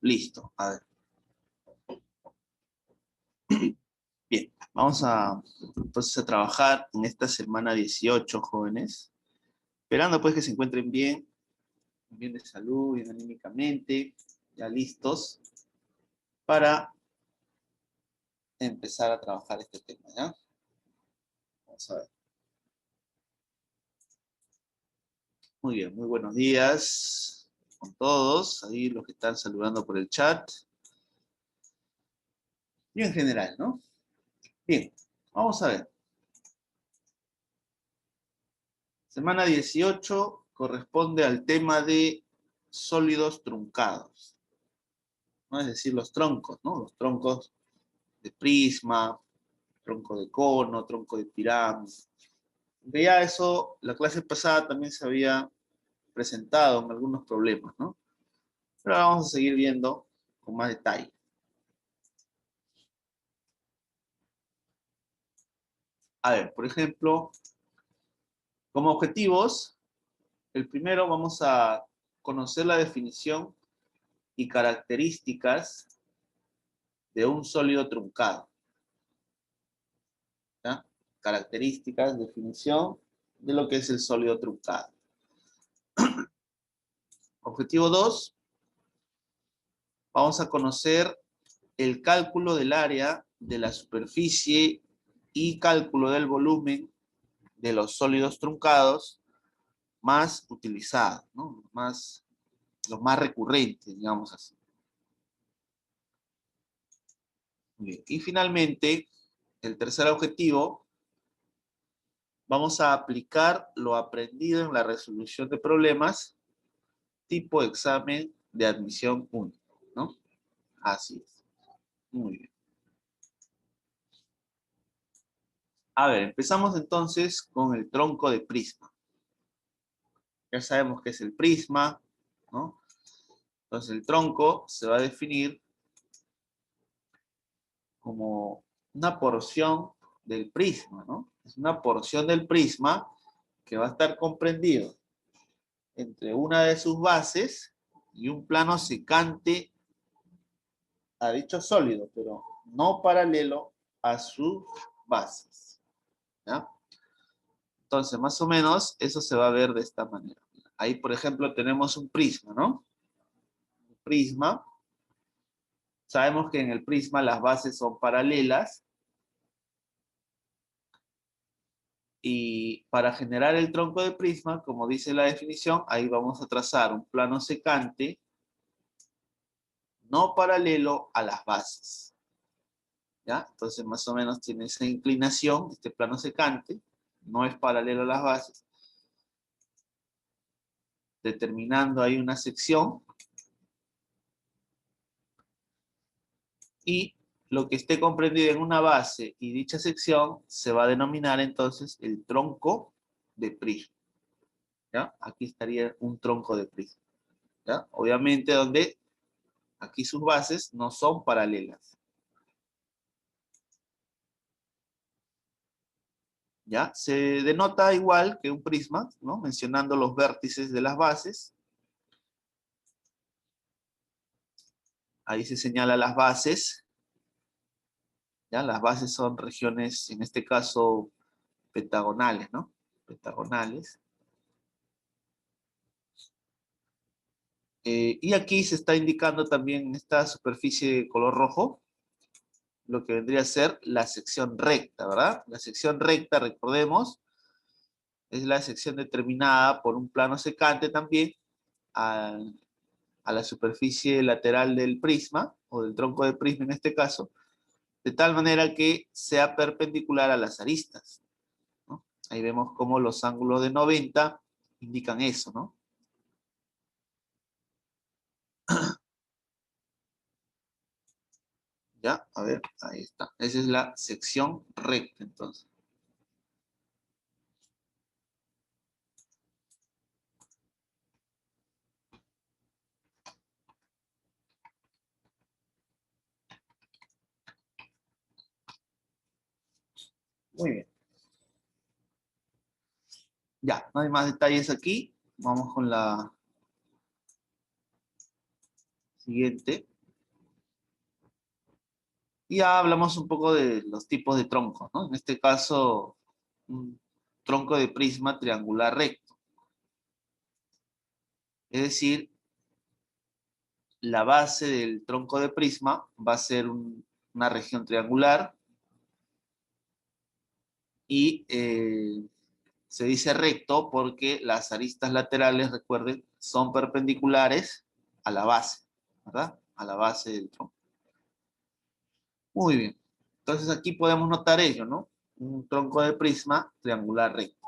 Listo, a ver. Bien, vamos a entonces a trabajar en esta semana 18, jóvenes. Esperando pues que se encuentren bien, bien de salud, bien anímicamente, ya listos para empezar a trabajar este tema, ¿ya? Vamos a ver. Muy bien, muy buenos días con todos, ahí los que están saludando por el chat. Y en general, ¿no? Bien, vamos a ver. Semana 18 corresponde al tema de sólidos truncados, ¿no? Es decir, los troncos, ¿no? Los troncos de prisma, tronco de cono, tronco de pirámide. De ya eso, la clase pasada también se había presentado en algunos problemas, ¿no? Pero ahora vamos a seguir viendo con más detalle. A ver, por ejemplo, como objetivos, el primero vamos a conocer la definición y características de un sólido truncado, ¿ya? Características, definición de lo que es el sólido truncado. Objetivo 2, vamos a conocer el cálculo del área de la superficie y cálculo del volumen de los sólidos truncados más utilizados, ¿no? Los más recurrentes, digamos así. Bien. Y finalmente, el tercer objetivo, vamos a aplicar lo aprendido en la resolución de problemas tipo examen de admisión único, ¿no? Así es. Muy bien. A ver, empezamos entonces con el tronco de prisma. Ya sabemos qué es el prisma, ¿no? Entonces el tronco se va a definir como una porción del prisma, ¿no? Es una porción del prisma que va a estar comprendido entre una de sus bases y un plano secante a dicho sólido, pero no paralelo a sus bases, ¿ya? Entonces, más o menos, eso se va a ver de esta manera. Ahí, por ejemplo, tenemos un prisma, ¿no? Un prisma. Sabemos que en el prisma las bases son paralelas. Y para generar el tronco de prisma, como dice la definición, ahí vamos a trazar un plano secante no paralelo a las bases, ¿ya? Entonces, más o menos tiene esa inclinación, este plano secante, no es paralelo a las bases, determinando ahí una sección, y lo que esté comprendido en una base y dicha sección se va a denominar entonces el tronco de prisma, ¿ya? Aquí estaría un tronco de prisma, ¿ya? Obviamente donde aquí sus bases no son paralelas, ¿ya? Se denota igual que un prisma, ¿no? Mencionando los vértices de las bases. Ahí se señala las bases, ¿ya? Las bases son regiones, en este caso, pentagonales, ¿no? Pentagonales. Y aquí se está indicando también esta superficie de color rojo, lo que vendría a ser la sección recta, ¿verdad? La sección recta, recordemos, es la sección determinada por un plano secante también a, a la superficie lateral del prisma, o del tronco de prisma en este caso, de tal manera que sea perpendicular a las aristas, ¿no? Ahí vemos cómo los ángulos de 90 indican eso, ¿no? Ya, a ver, ahí está. Esa es la sección recta, entonces. Muy bien. Ya, no hay más detalles aquí. Vamos con la siguiente. Y ya hablamos un poco de los tipos de troncos, ¿no? En este caso, un tronco de prisma triangular recto. Es decir, la base del tronco de prisma va a ser una región triangular y se dice recto porque las aristas laterales, recuerden, son perpendiculares a la base, ¿verdad? A la base del tronco. Muy bien. Entonces aquí podemos notar ello, ¿no? Un tronco de prisma triangular recto.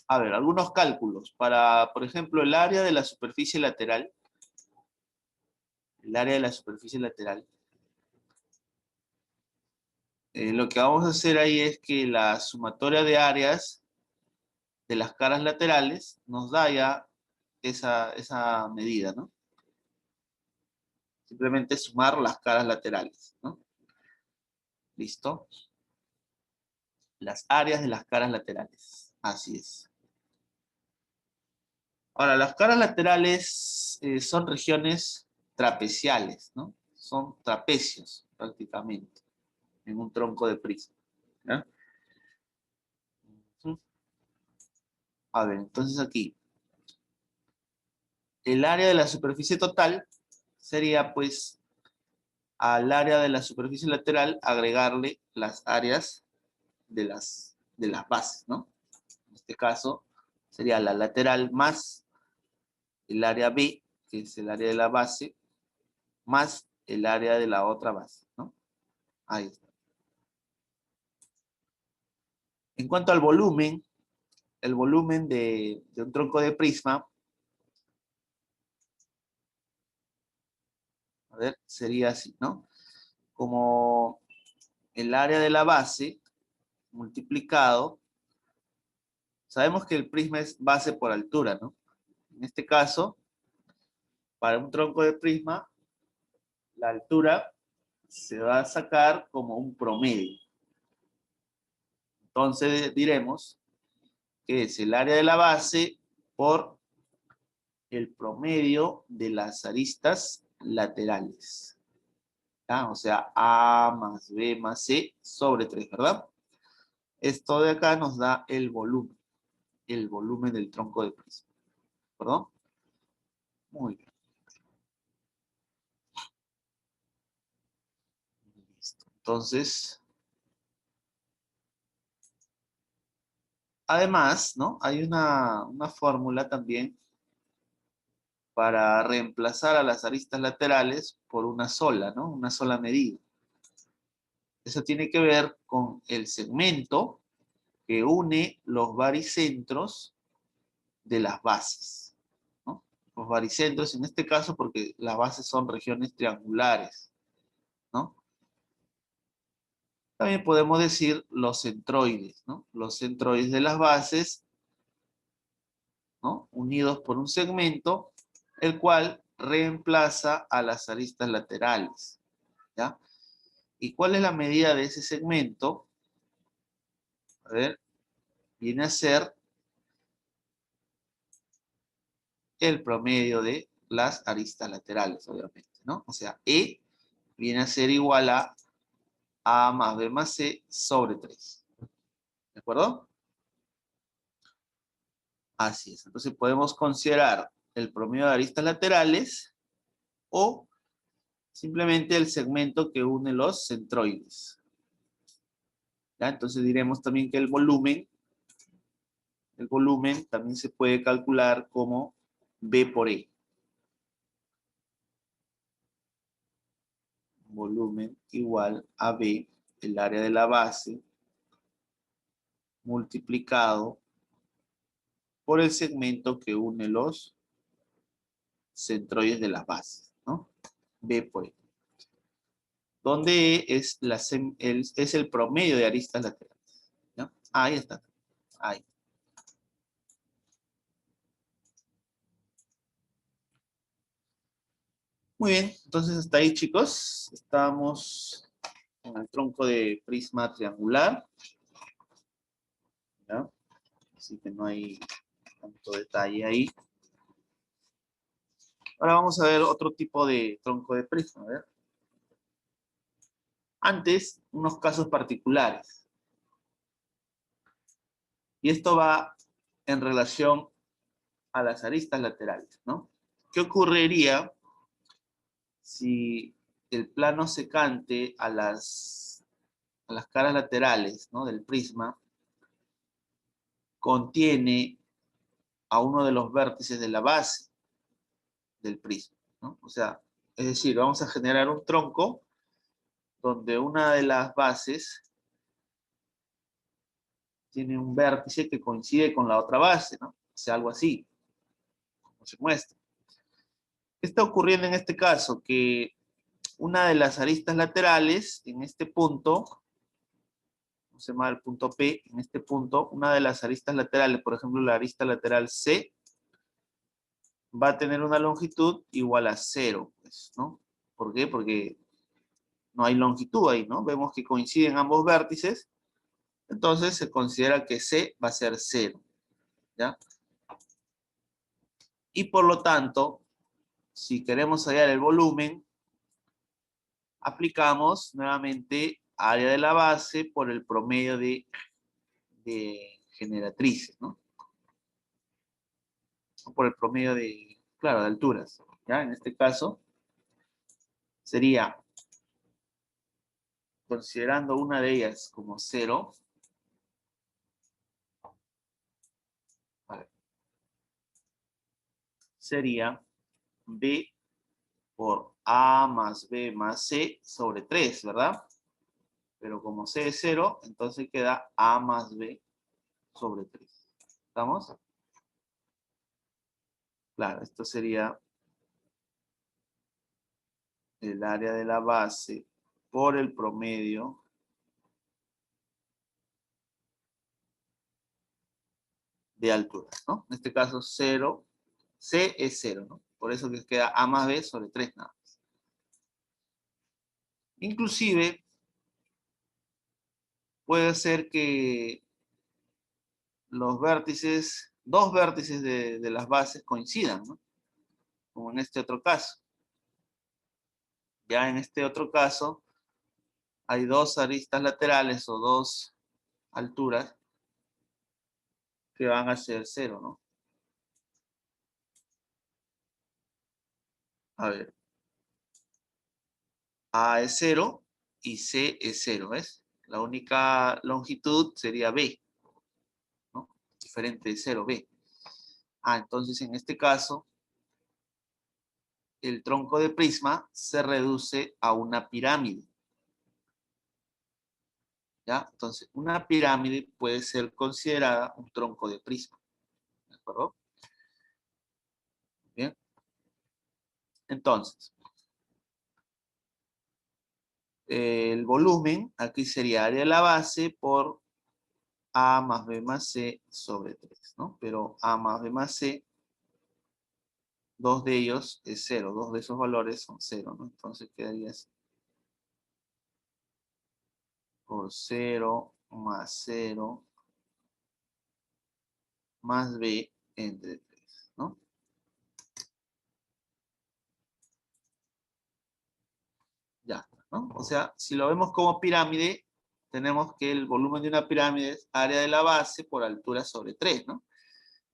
A ver, algunos cálculos. Para, por ejemplo, el área de la superficie lateral. El área de la superficie lateral. Lo que vamos a hacer ahí es que la sumatoria de áreas de las caras laterales nos da ya esa medida, ¿no? Simplemente sumar las caras laterales, ¿no? ¿Listo? Las áreas de las caras laterales. Así es. Ahora, las caras laterales son regiones trapeciales, ¿no? Son trapecios, prácticamente, en un tronco de prisma. ¿Ya? A ver, entonces aquí, el área de la superficie total sería, pues, al área de la superficie lateral agregarle las áreas de las bases, ¿no? En este caso, sería la lateral más el área B, que es el área de la base, más el área de la otra base, ¿no? Ahí está. En cuanto al volumen, el volumen de un tronco de prisma, a ver, sería así, ¿no? Como el área de la base multiplicado, sabemos que el prisma es base por altura, ¿no? En este caso, para un tronco de prisma, la altura se va a sacar como un promedio. Entonces diremos que es el área de la base por el promedio de las aristas laterales. ¿Ya? O sea, A más B más C sobre 3, ¿verdad? Esto de acá nos da el volumen del tronco de prisma. ¿Perdón? Muy bien. Listo. Entonces, además, ¿no? Hay una fórmula también para reemplazar a las aristas laterales por una sola, ¿no? Una sola medida. Eso tiene que ver con el segmento que une los baricentros de las bases, ¿no? Los baricentros, en este caso, porque las bases son regiones triangulares, ¿no? También podemos decir los centroides, ¿no? Los centroides de las bases, ¿no? Unidos por un segmento, el cual reemplaza a las aristas laterales, ¿ya? ¿Y cuál es la medida de ese segmento? A ver, viene a ser el promedio de las aristas laterales, obviamente, ¿no? O sea, E viene a ser igual a más B más C sobre 3. ¿De acuerdo? Así es. Entonces podemos considerar el promedio de aristas laterales o simplemente el segmento que une los centroides. ¿Ya? Entonces diremos también que el volumen también se puede calcular como B por E. Volumen igual a B, el área de la base, multiplicado por el segmento que une los centroides de las bases, ¿no? B por E. Donde E es el promedio de aristas laterales, ¿no? Ahí está. Ahí. Muy bien, entonces hasta ahí, chicos. Estamos en el tronco de prisma triangular, ¿ya? Así que no hay tanto detalle ahí. Ahora vamos a ver otro tipo de tronco de prisma. A ver. Antes, unos casos particulares. Y esto va en relación a las aristas laterales, ¿no? ¿Qué ocurriría si el plano secante a las caras laterales, ¿no?, del prisma contiene a uno de los vértices de la base del prisma, ¿no? O sea, es decir, vamos a generar un tronco donde una de las bases tiene un vértice que coincide con la otra base, ¿no? O sea, algo así, como se muestra. ¿Qué está ocurriendo en este caso? Que una de las aristas laterales, en este punto, se llama el punto P, en este punto, una de las aristas laterales, por ejemplo, la arista lateral C, va a tener una longitud igual a 0, pues, ¿no? ¿Por qué? Porque no hay longitud ahí, ¿no? Vemos que coinciden ambos vértices, entonces se considera que C va a ser 0, ¿ya? Y por lo tanto, si queremos hallar el volumen, aplicamos nuevamente área de la base por el promedio de generatrices, ¿no? O por el promedio de, claro, de alturas, ¿ya? En este caso, sería, considerando una de ellas como 0, sería B por A más B más C sobre 3, ¿verdad? Pero como C es 0, entonces queda A más B sobre 3. ¿Estamos? Claro, esto sería el área de la base por el promedio de alturas, ¿no? En este caso 0, C es 0, ¿no? Por eso que queda A más B sobre 3 nada más. Inclusive, puede ser que los vértices, dos vértices de las bases coincidan, ¿no? Como en este otro caso. Ya en este otro caso, hay dos aristas laterales o dos alturas que van a ser 0, ¿no? A ver, A es 0 y C es 0, ¿ves? La única longitud sería B, ¿no? Diferente de 0, B. Entonces en este caso, el tronco de prisma se reduce a una pirámide. ¿Ya? Entonces, una pirámide puede ser considerada un tronco de prisma. ¿De acuerdo? Bien. Entonces, el volumen aquí sería área de la base por A más B más C sobre 3, ¿no? Pero A más B más C, dos de ellos es 0, dos de esos valores son 0, ¿no? Entonces quedaría así. Por 0 más 0 más B entre 3, ¿no? Ya, ¿no? O sea, si lo vemos como pirámide, tenemos que el volumen de una pirámide es área de la base por altura sobre 3, ¿no?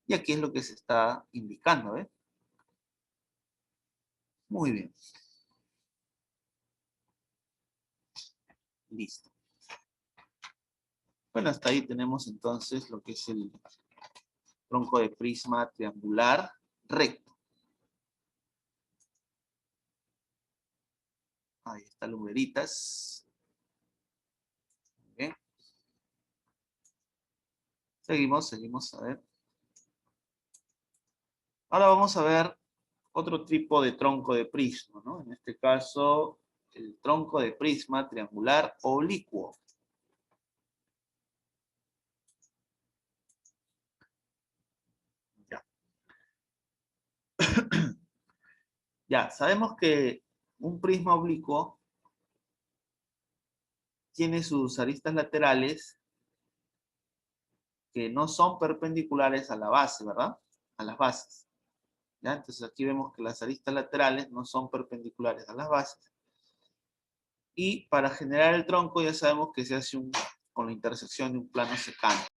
Y aquí es lo que se está indicando, ¿eh? Muy bien. Listo. Bueno, hasta ahí tenemos entonces lo que es el tronco de prisma triangular recto. Ahí está lumbreritas. Bien. Seguimos, a ver. Ahora vamos a ver otro tipo de tronco de prisma, ¿no? En este caso, el tronco de prisma triangular oblicuo. Ya. Ya, sabemos que un prisma oblicuo tiene sus aristas laterales que no son perpendiculares a la base, ¿verdad? A las bases. ¿Ya? Entonces aquí vemos que las aristas laterales no son perpendiculares a las bases. Y para generar el tronco ya sabemos que se hace con la intersección de un plano secante.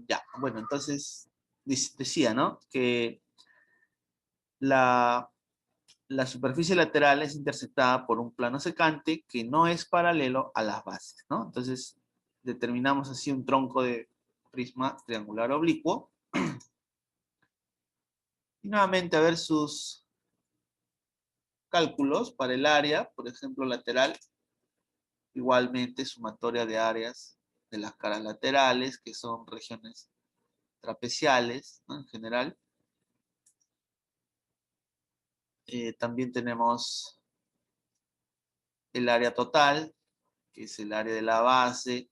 Ya, bueno, entonces decía, ¿no? Que la superficie lateral es intersectada por un plano secante que no es paralelo a las bases, ¿no? Entonces, determinamos así un tronco de prisma triangular oblicuo. Y nuevamente a ver sus cálculos para el área, por ejemplo, lateral, igualmente sumatoria de áreas de las caras laterales, que son regiones trapeciales, ¿no? En general. También tenemos el área total, que es el área de la base,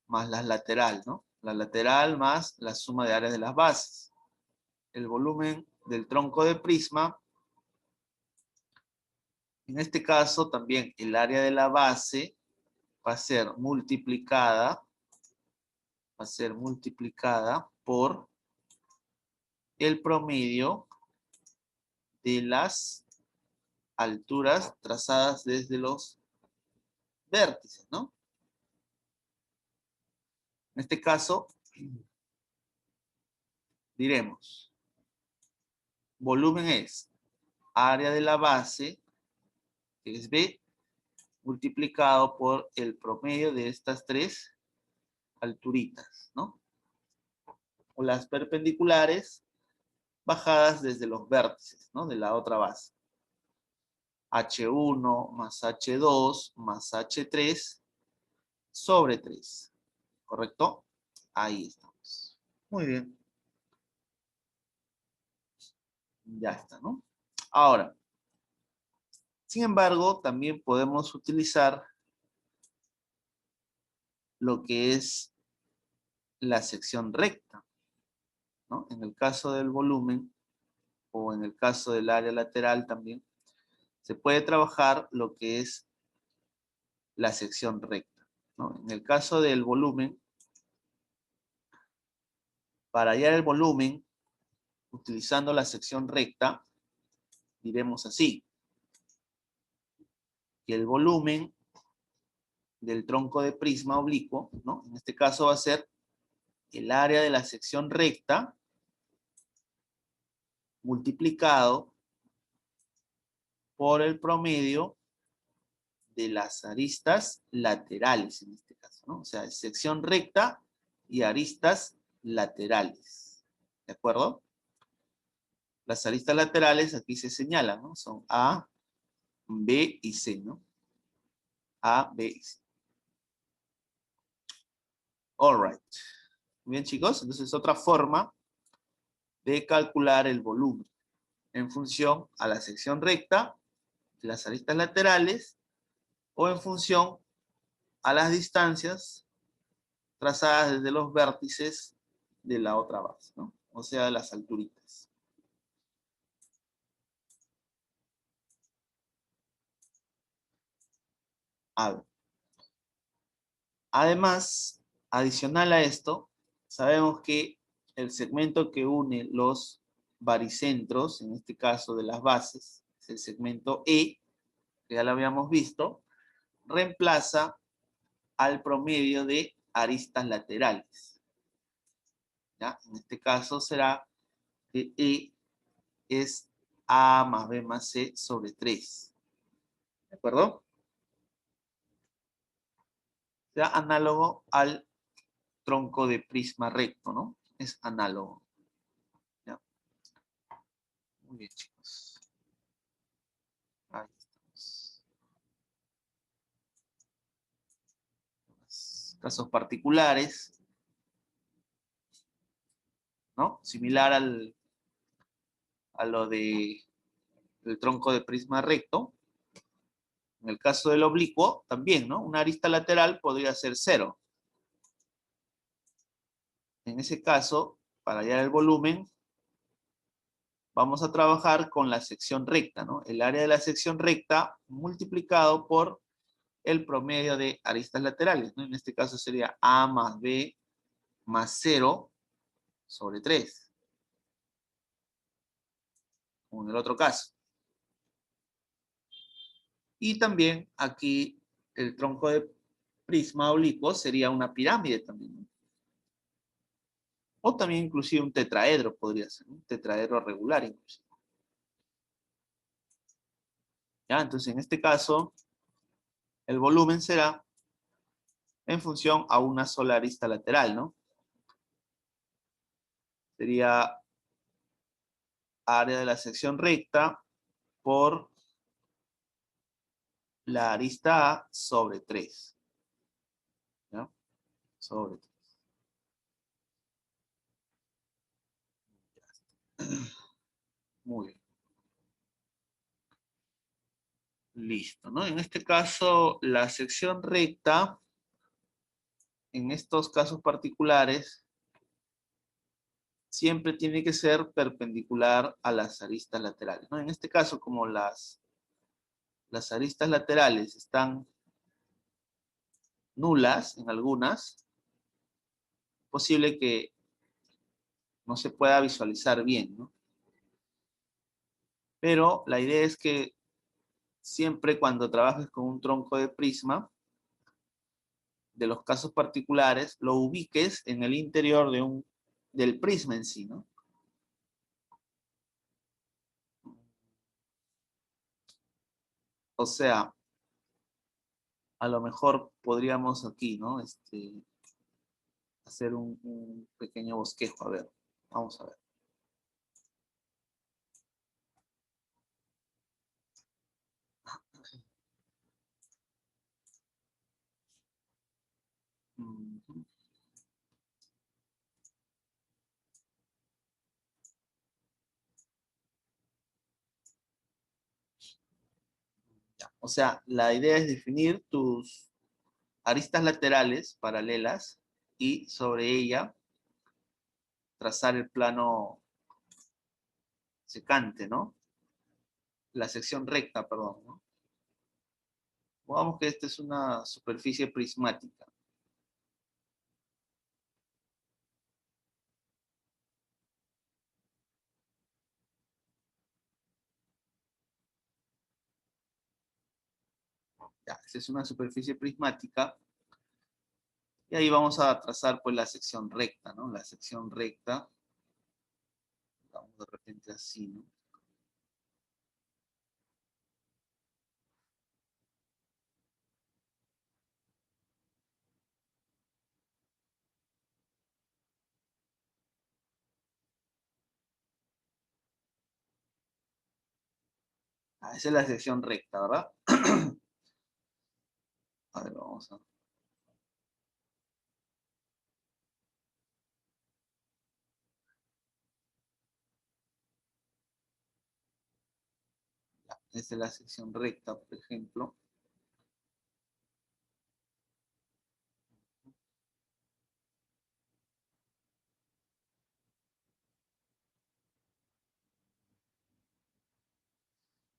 más la lateral, ¿no? La lateral más la suma de áreas de las bases. El volumen del tronco de prisma, en este caso también el área de la base va a ser multiplicada por el promedio de las alturas trazadas desde los vértices, ¿no? En este caso, diremos, volumen es área de la base, que es B, multiplicado por el promedio de estas tres alturitas, ¿no? O las perpendiculares bajadas desde los vértices, ¿no? De la otra base. H1 más H2 más H3 sobre 3. ¿Correcto? Ahí estamos. Muy bien. Ya está, ¿no? Ahora, sin embargo, también podemos utilizar lo que es la sección recta, ¿no? En el caso del volumen o en el caso del área lateral también, se puede trabajar lo que es la sección recta, ¿no? En el caso del volumen, para hallar el volumen, utilizando la sección recta, diremos así, que el volumen del tronco de prisma oblicuo, ¿no? En este caso va a ser el área de la sección recta multiplicado por el promedio de las aristas laterales, en este caso, ¿no? O sea, sección recta y aristas laterales. ¿De acuerdo? Las aristas laterales aquí se señalan, ¿no? Son A, B y C, ¿no? A, B y C. All right. Bien, chicos, entonces otra forma de calcular el volumen en función a la sección recta, las aristas laterales, o en función a las distancias trazadas desde los vértices de la otra base, ¿no? O sea, las alturitas. A ver. Además, adicional a esto, sabemos que el segmento que une los baricentros, en este caso de las bases, es el segmento E, que ya lo habíamos visto, reemplaza al promedio de aristas laterales. ¿Ya? En este caso será que E es A más B más C sobre 3. ¿De acuerdo? Será análogo al tronco de prisma recto, ¿no? Es análogo. ¿Ya? Muy bien, chicos. Ahí estamos. Casos particulares, ¿no? Similar a lo de el tronco de prisma recto. En el caso del oblicuo, también, ¿no? Una arista lateral podría ser 0. En ese caso, para hallar el volumen, vamos a trabajar con la sección recta, ¿no? El área de la sección recta multiplicado por el promedio de aristas laterales, ¿no? En este caso sería A más B más 0 sobre 3, como en el otro caso. Y también aquí el tronco de prisma oblicuo sería una pirámide también, ¿no? O también inclusive un tetraedro podría ser, un tetraedro regular inclusive. ¿Ya? Entonces en este caso el volumen será en función a una sola arista lateral, ¿no? Sería área de la sección recta por la arista A sobre 3. ¿Ya? Sobre 3. Muy bien. Listo, ¿no? En este caso, la sección recta, en estos casos particulares, siempre tiene que ser perpendicular a las aristas laterales, ¿no? En este caso, como las aristas laterales están nulas en algunas, es posible que no se pueda visualizar bien, ¿no? Pero la idea es que siempre cuando trabajes con un tronco de prisma, de los casos particulares, lo ubiques en el interior del prisma en sí, ¿no? O sea, a lo mejor podríamos aquí, ¿no? Hacer un pequeño bosquejo. A ver, vamos a ver. Ya. O sea, la idea es definir tus aristas laterales paralelas y sobre ella trazar el plano secante, ¿no? La sección recta, perdón, ¿no? Digamos que esta es una superficie prismática. Ya, esta es una superficie prismática. Y ahí vamos a trazar pues la sección recta, ¿no? La sección recta, vamos de repente así, ¿no? Ah, esa es la sección recta, ¿verdad? A ver, vamos a... Esta es la sección recta, por ejemplo.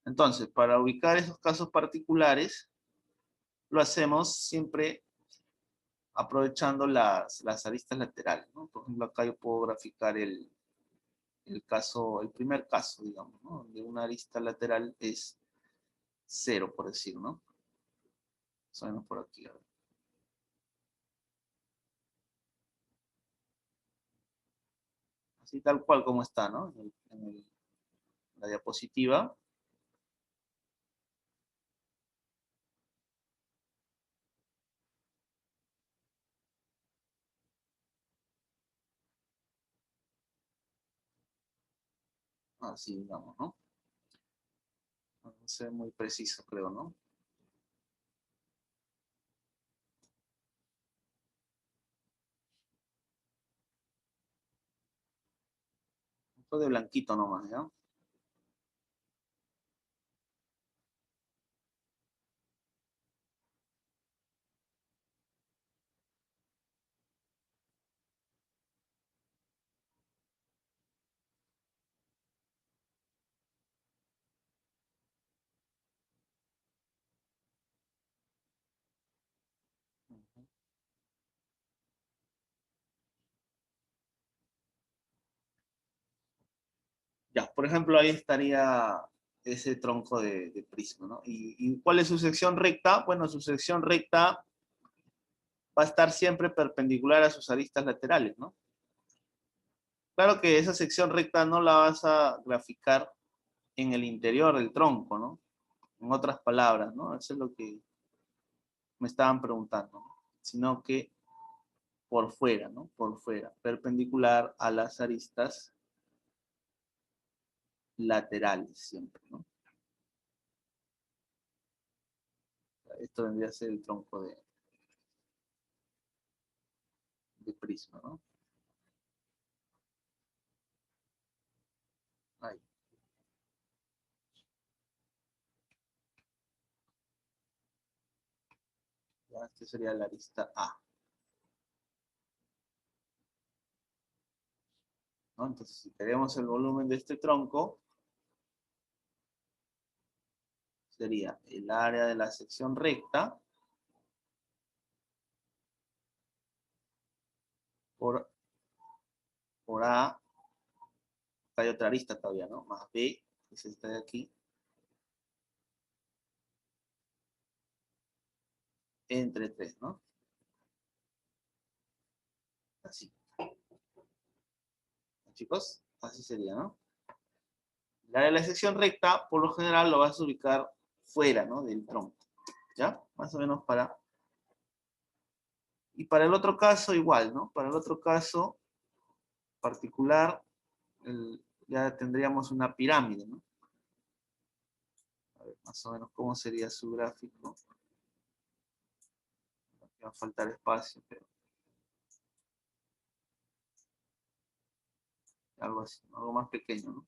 Entonces, para ubicar esos casos particulares, lo hacemos siempre aprovechando las aristas laterales, ¿no? Por ejemplo, acá yo puedo graficar el caso, el primer caso, digamos, ¿no? Donde una arista lateral es 0, por decir, ¿no? Más o menos por aquí. A ver. Así tal cual como está, ¿no? La diapositiva. Así, digamos, ¿no? No sé muy preciso, creo, ¿no? Un poco de blanquito nomás, ¿ya? Ya, por ejemplo, ahí estaría ese tronco de prisma, ¿no? ¿Y cuál es su sección recta? Bueno, su sección recta va a estar siempre perpendicular a sus aristas laterales, ¿no? Claro que esa sección recta no la vas a graficar en el interior del tronco, ¿no? En otras palabras, ¿no? Eso es lo que me estaban preguntando, ¿no? Sino que por fuera, ¿no? Por fuera, perpendicular a las aristas laterales siempre, ¿no? Esto vendría a ser el tronco de prisma, ¿no? Ahí. Ya, este sería la arista A, ¿no? Entonces, si queremos el volumen de este tronco, sería el área de la sección recta por, por A, hay otra arista todavía, ¿no? Más B, que es esta de aquí, entre 3, ¿no? Así. Chicos, así sería, ¿no? El área de la sección recta, por lo general, lo vas a ubicar fuera, ¿no? Del tronco, ¿ya? Más o menos para... Y para el otro caso, igual, ¿no? Para el otro caso particular, ya tendríamos una pirámide, ¿no? A ver, más o menos cómo sería su gráfico. Va a faltar espacio, pero algo así, ¿no? Algo más pequeño, ¿no?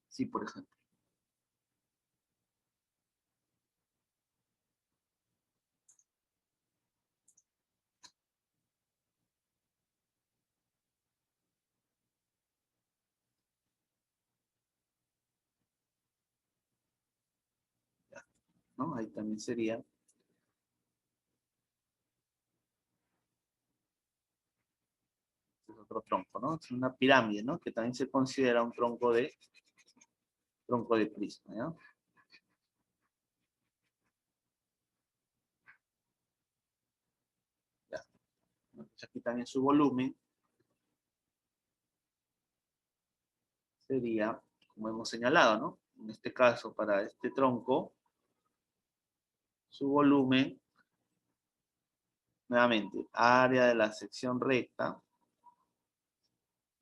Sí, por ejemplo. Ya, ¿no? Ahí también sería otro tronco, ¿no? Es una pirámide, ¿no? Que también se considera un tronco de prisma, ¿ya? Ya. Entonces aquí también su volumen sería, como hemos señalado, ¿no? En este caso, para este tronco, su volumen, nuevamente, área de la sección recta,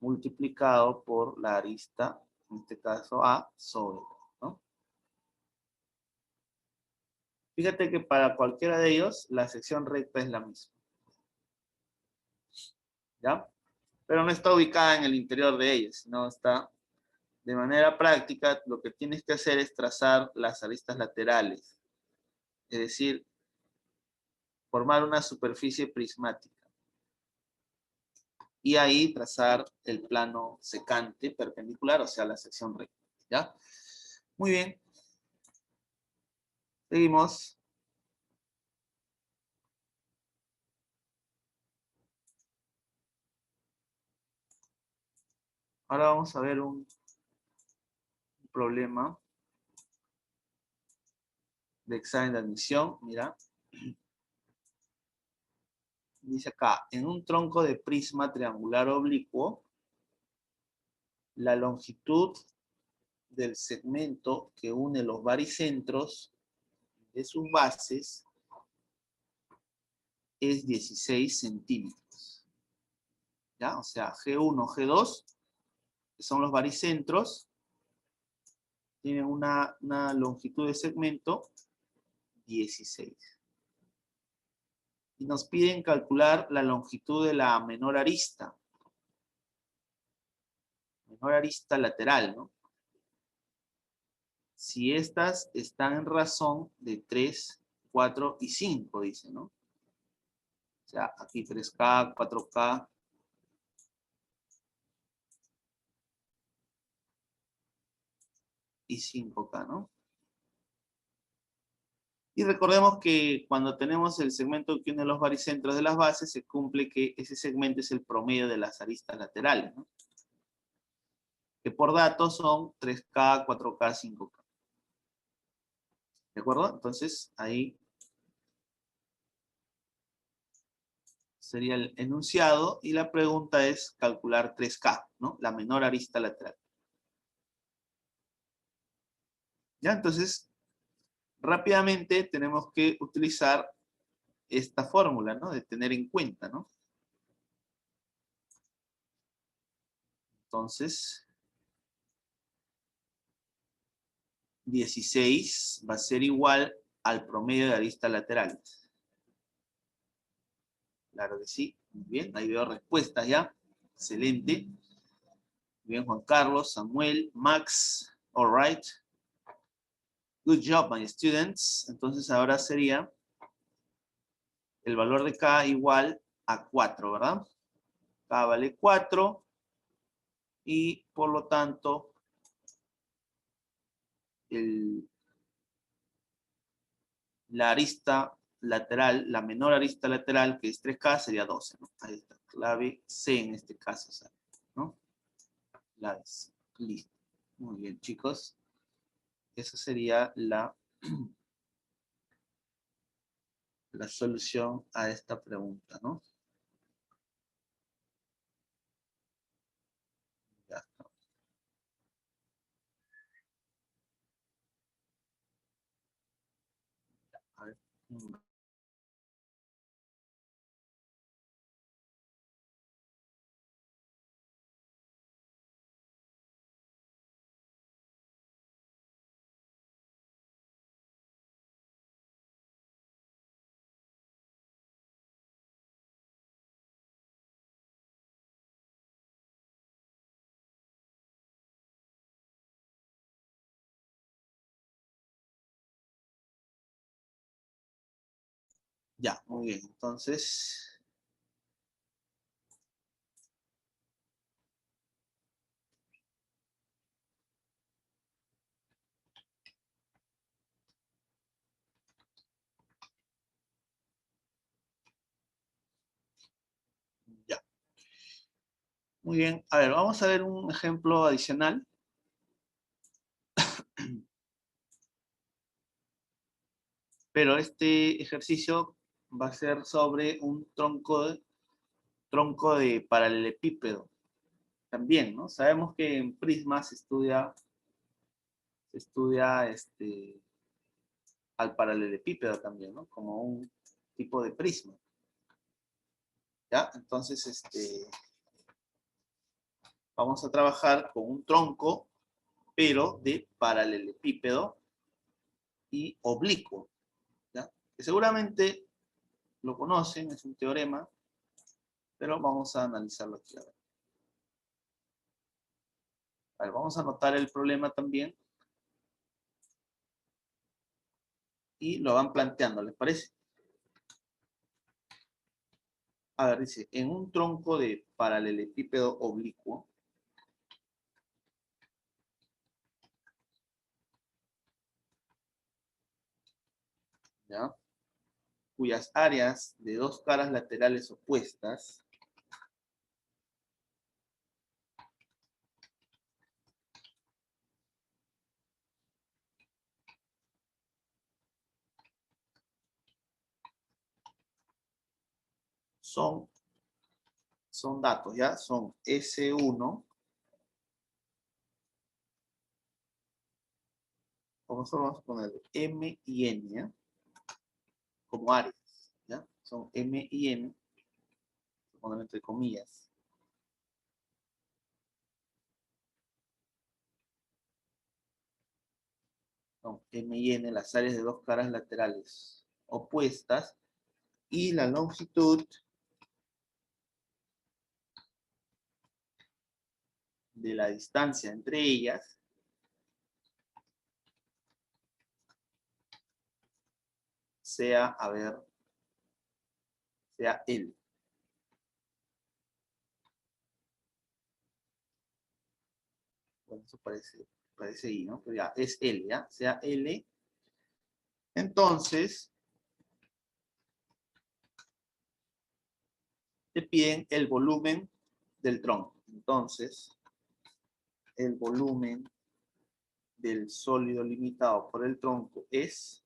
multiplicado por la arista, en este caso A, sobre, ¿no? Fíjate que para cualquiera de ellos, la sección recta es la misma, ¿ya? Pero no está ubicada en el interior de ellos, sino está de manera práctica, lo que tienes que hacer es trazar las aristas laterales, es decir, formar una superficie prismática y ahí trazar el plano secante perpendicular, o sea, la sección recta, ¿ya? Muy bien, seguimos. Ahora vamos a ver un problema de examen de admisión, mira. Dice acá, en un tronco de prisma triangular oblicuo, la longitud del segmento que une los baricentros de sus bases es 16 centímetros. ¿Ya? O sea, G1, G2 que son los baricentros, tienen una longitud de segmento 16. Y nos piden calcular la longitud de la menor arista. Menor arista lateral, ¿no? Si estas están en razón de 3, 4 y 5, dice, ¿no? O sea, aquí 3K, 4K. Y 5K, ¿no? Y recordemos que cuando tenemos el segmento que une los baricentros de las bases, se cumple que ese segmento es el promedio de las aristas laterales, ¿no? Que por datos son 3K, 4K, 5K. ¿De acuerdo? Entonces, ahí sería el enunciado y la pregunta es calcular 3K, ¿no? La menor arista lateral. ¿Ya? Entonces, rápidamente tenemos que utilizar esta fórmula, ¿no? De tener en cuenta, ¿no? Entonces, 16 va a ser igual al promedio de aristas laterales. Claro que sí. Muy bien, ahí veo respuestas ya. Excelente. Muy bien, Juan Carlos, Samuel, Max. All right. Good job, my students. Entonces ahora sería el valor de K igual a 4, ¿verdad? K vale 4 y por lo tanto la arista lateral, la menor arista lateral, que es 3K, sería 12, ¿no? Ahí está, clave C en este caso, ¿no? Clave C. Listo. Muy bien, chicos. Esa sería la solución a esta pregunta, ¿no? Ya está. A ver. Ya, muy bien. Entonces, ya. Muy bien. A ver, vamos a ver un ejemplo adicional. Pero este ejercicio va a ser sobre un tronco de paralelepípedo. También, ¿no? Sabemos que en Prisma se estudia al paralelepípedo también, ¿no? Como un tipo de prisma. ¿Ya? Entonces, vamos a trabajar con un tronco, pero de paralelepípedo y oblicuo, ¿ya? Que seguramente lo conocen, es un teorema, pero vamos a analizarlo aquí. A ver, vamos a anotar el problema también y lo van planteando, ¿les parece? A ver, dice, en un tronco de paralelepípedo oblicuo, ¿ya? Cuyas áreas de dos caras laterales opuestas son datos, ¿ya? Son S1, o nosotros vamos a poner M y N, ¿ya? Como áreas, ¿ya? Son M y N, poner entre comillas. son M y N, las áreas de dos caras laterales opuestas, y la longitud de la distancia entre ellas sea, a ver, sea L. Bueno, eso parece I, ¿no? Pero ya, es L, ¿ya? Sea L. Entonces, te piden el volumen del tronco. Entonces, el volumen del sólido limitado por el tronco es...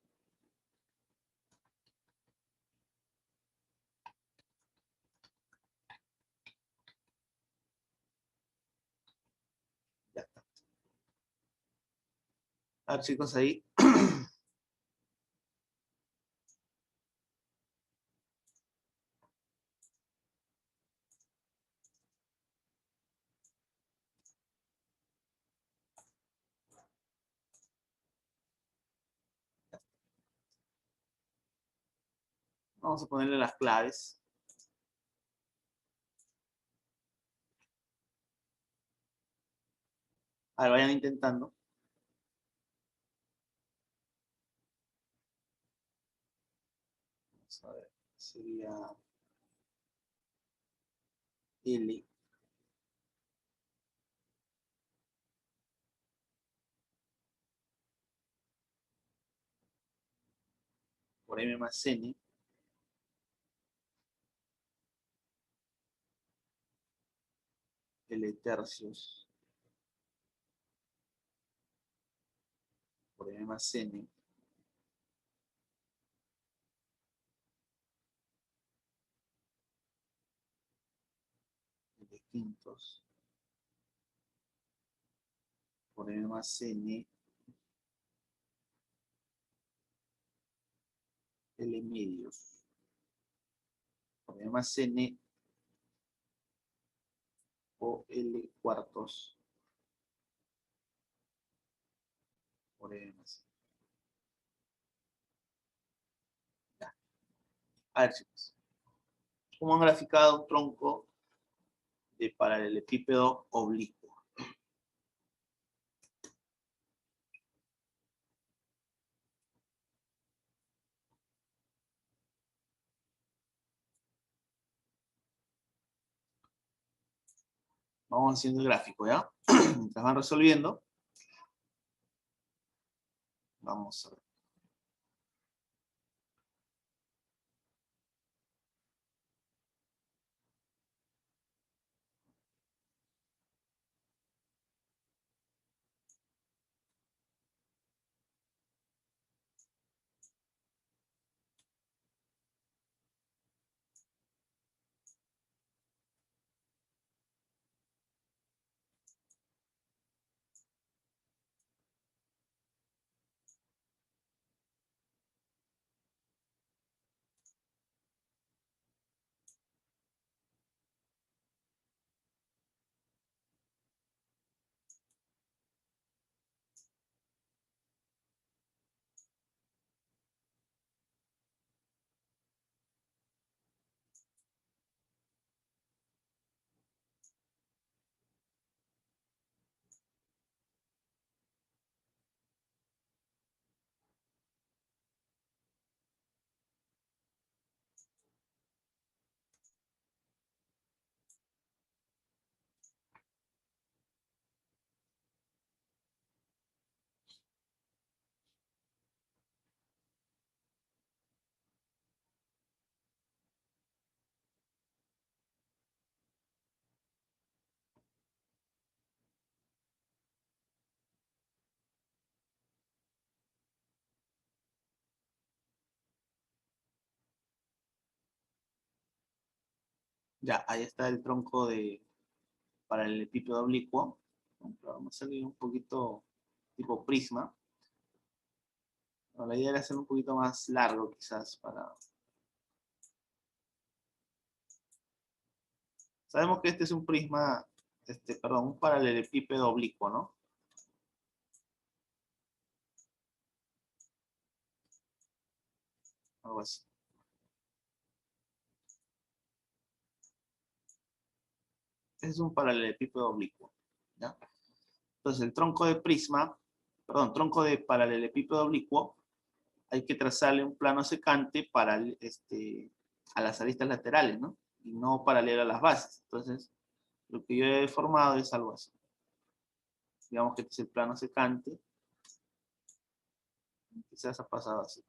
Ya está. A ver, chicos, ahí. Vamos a ponerle las claves. A ver, vayan intentando. Vamos a ver, sería L por M más N L tercios por M más N L quintos por M más N L medios por M más N o L cuartos por M más N. Ya. A ver, chicos. ¿Cómo han graficado un tronco de paralelepípedo oblicuo? Vamos haciendo el gráfico, ¿ya? Mientras van resolviendo, vamos a ver. Ya, ahí está el tronco de paralelepípedo oblicuo. Vamos a salir un poquito tipo prisma. No, la idea era hacer un poquito más largo quizás para... Sabemos que este es un prisma, perdón, un paralelepípedo oblicuo, ¿no? algo así. Es un paralelepípedo oblicuo, ¿ya? Entonces el tronco de prisma, perdón, tronco de paralelepípedo oblicuo, hay que trazarle un plano secante para a las aristas laterales, ¿no? Y no paralelo a las bases. Entonces, lo que yo he formado es algo así. Digamos que este es el plano secante. Quizás ha pasado así,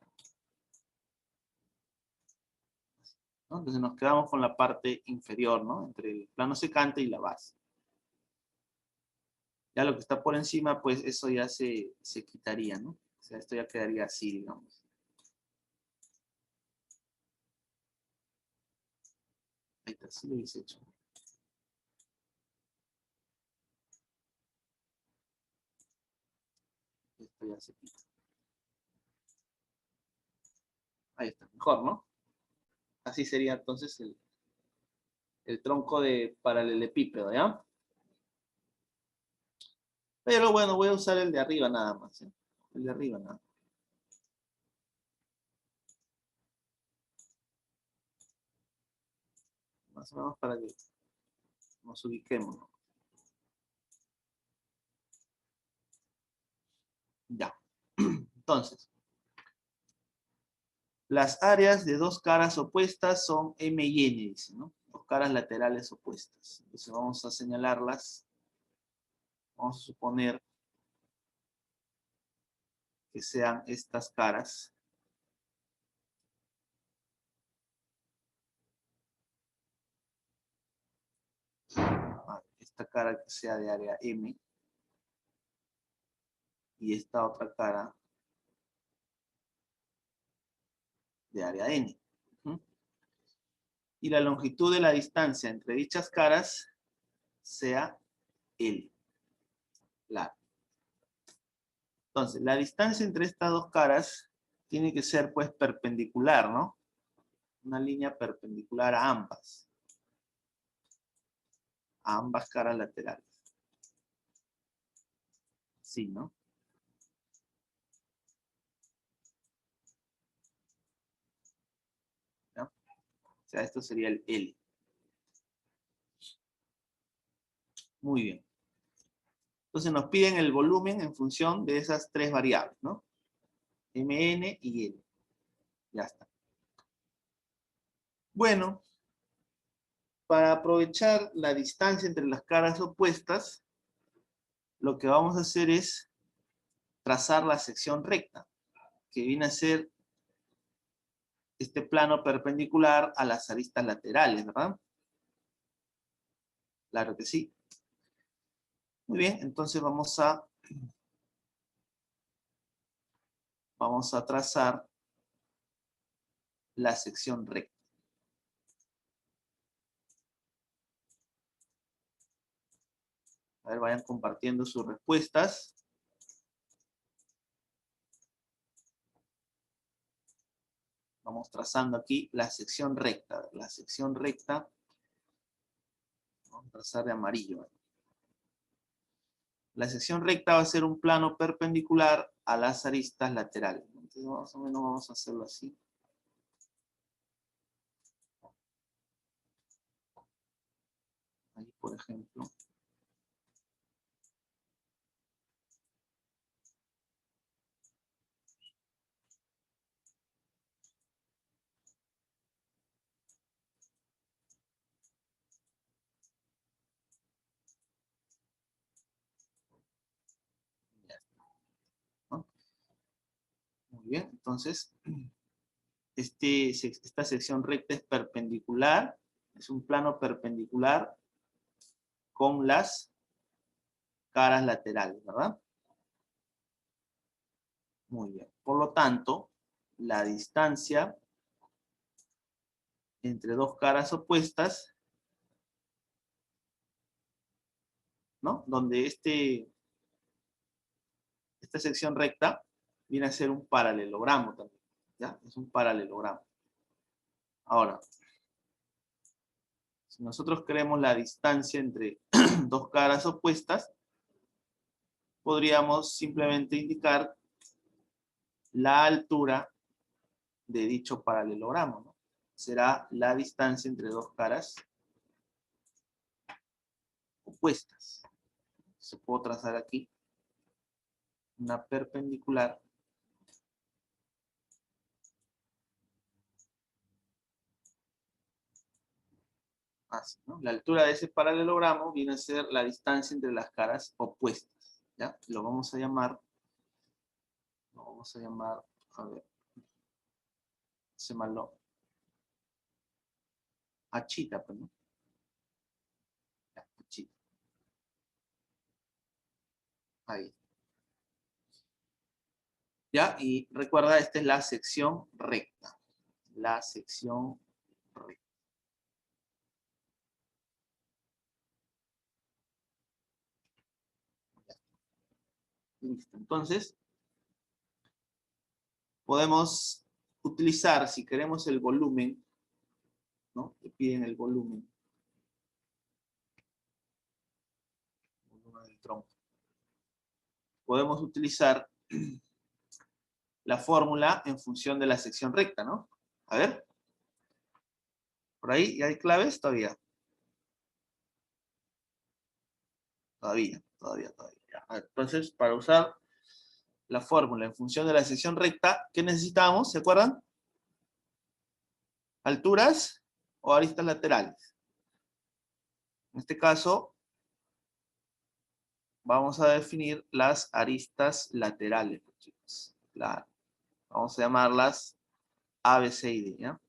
¿no? Entonces nos quedamos con la parte inferior, ¿no? Entre el plano secante y la base. Ya lo que está por encima, pues eso ya se quitaría, ¿no? O sea, esto ya quedaría así, digamos. Ahí está, así lo hubiese hecho. Esto ya se quita. Ahí está, mejor, ¿no? Así sería entonces el tronco de paralelepípedo, ¿ya? Pero bueno, voy a usar el de arriba nada más, ¿eh? El de arriba nada más. Más o menos para que nos ubiquemos, ¿no? Ya. Entonces, las áreas de dos caras opuestas son M y N, dice, ¿no? Dos caras laterales opuestas. Entonces vamos a señalarlas. Vamos a suponer que sean estas caras. Esta cara que sea de área M y esta otra cara de área N. Y la longitud de la distancia entre dichas caras sea L. La. Entonces, la distancia entre estas dos caras tiene que ser, pues, perpendicular, ¿no? Una línea perpendicular a ambas. A ambas caras laterales. Sí, ¿no? ¿Ya? O sea, esto sería el L. Muy bien. Entonces nos piden el volumen en función de esas tres variables, ¿no? Mn y L. Ya está. Bueno, para aprovechar la distancia entre las caras opuestas, lo que vamos a hacer es trazar la sección recta, que viene a ser este plano perpendicular a las aristas laterales, ¿verdad? Claro que sí. Muy bien, entonces vamos a trazar la sección recta. A ver, vayan compartiendo sus respuestas. Vamos trazando aquí la sección recta. La sección recta, vamos a trazar de amarillo. La sección recta va a ser un plano perpendicular a las aristas laterales. Entonces, más o menos vamos a hacerlo así. Ahí, por ejemplo. ¿No? Muy bien, entonces, esta sección recta es perpendicular, es un plano perpendicular con las caras laterales, ¿verdad? Muy bien. Por lo tanto, la distancia entre dos caras opuestas, ¿no? Donde esta sección recta viene a ser un paralelogramo también, ¿ya? Es un paralelogramo. Ahora, si nosotros queremos la distancia entre dos caras opuestas, podríamos simplemente indicar la altura de dicho paralelogramo, ¿no? Será la distancia entre dos caras opuestas. Se puede trazar aquí una perpendicular así, ¿no? La altura de ese paralelogramo viene a ser la distancia entre las caras opuestas, ¿ya? Lo vamos a llamar, a ver, se maló, achita, pues, ¿no? Ya, achita. Ahí. ¿Ya? Y recuerda, esta es la sección recta. La sección recta. Listo. Entonces, podemos utilizar, si queremos el volumen, ¿no? Te piden el volumen del tronco. Podemos utilizar la fórmula en función de la sección recta, ¿no? A ver. ¿Por ahí ya hay claves? Todavía. Todavía. Ya. Entonces, para usar la fórmula en función de la sección recta, ¿qué necesitamos? ¿Se acuerdan? ¿Alturas o aristas laterales? En este caso, vamos a definir las aristas laterales, chicos. Vamos a llamarlas A, B, C y D, ¿ya?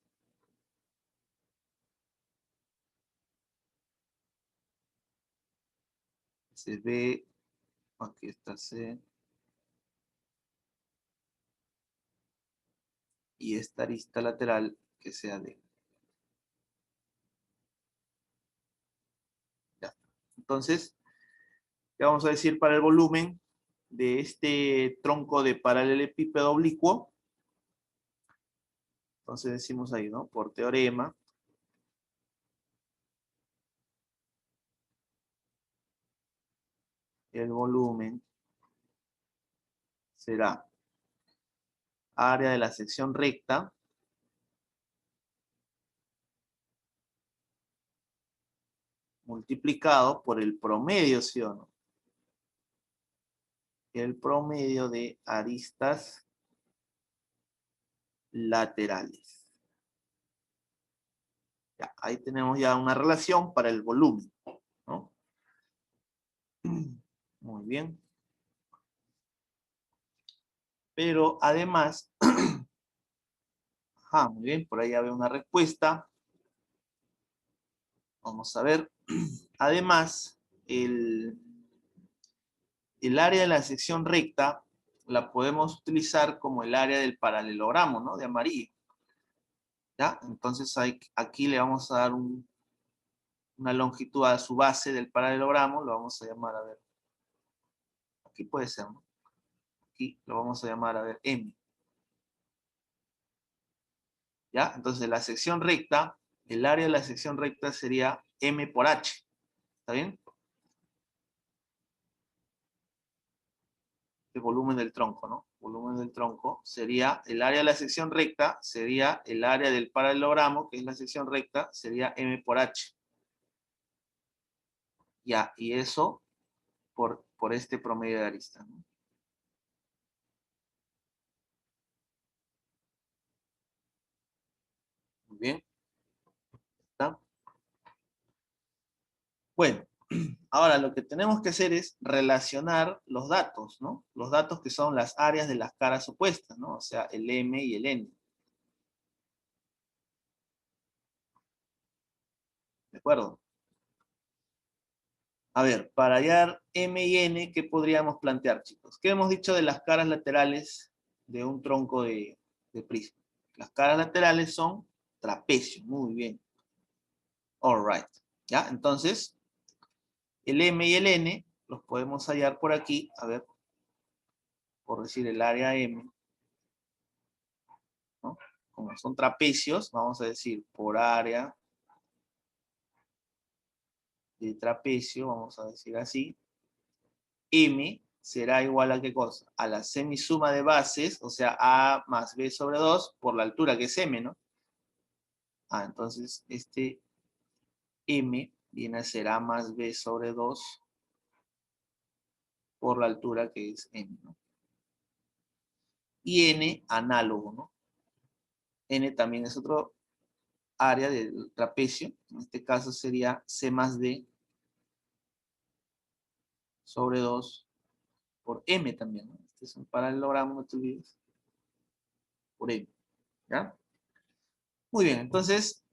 Se ve, aquí está C. Y esta arista lateral que sea D. Ya. Entonces, ¿qué vamos a decir para el volumen de este tronco de paralelepípedo oblicuo? Entonces decimos ahí, ¿no? Por teorema, el volumen será área de la sección recta multiplicado por el promedio, ¿sí o no? El promedio de aristas laterales. Ya, ahí tenemos ya una relación para el volumen, ¿no? Muy bien. Pero además, muy bien, por ahí ya veo una respuesta. Vamos a ver. Además, el área de la sección recta la podemos utilizar como el área del paralelogramo, ¿no? De amarillo. ¿Ya? Entonces aquí le vamos a dar una longitud a su base del paralelogramo, lo vamos a llamar, a ver. Aquí puede ser, ¿no? Aquí lo vamos a llamar, a ver, M. ¿Ya? Entonces la sección recta, el área de la sección recta sería M por H. ¿Está bien? El volumen del tronco, ¿no? Volumen del tronco sería el área de la sección recta, sería el área del paralelogramo, que es la sección recta, sería M por H. Ya, y eso por este promedio de aristas, ¿no? Muy bien. ¿Está? Bueno, ahora lo que tenemos que hacer es relacionar los datos, ¿no? Los datos que son las áreas de las caras opuestas, ¿no? O sea, el M y el N. ¿De acuerdo? A ver, para hallar M y N, ¿qué podríamos plantear, chicos? ¿Qué hemos dicho de las caras laterales de un tronco de prisma? Las caras laterales son trapecios, muy bien. All right. ¿Ya? Entonces, el M y el N los podemos hallar por aquí, a ver, por decir el área M, ¿no? Como son trapecios, vamos a decir por área de trapecio, vamos a decir así, M será igual a ¿qué cosa? A la semisuma de bases, o sea, A más B sobre 2 por la altura que es M, ¿no? Entonces este M viene a ser A más B sobre 2 por la altura que es M, ¿no? Y N análogo, ¿no? N también es otro área del trapecio, en este caso sería C más D sobre 2 por M también, ¿no? Este es un paralelogramo, no te olvides, por M, ¿ya? Muy bien, entonces,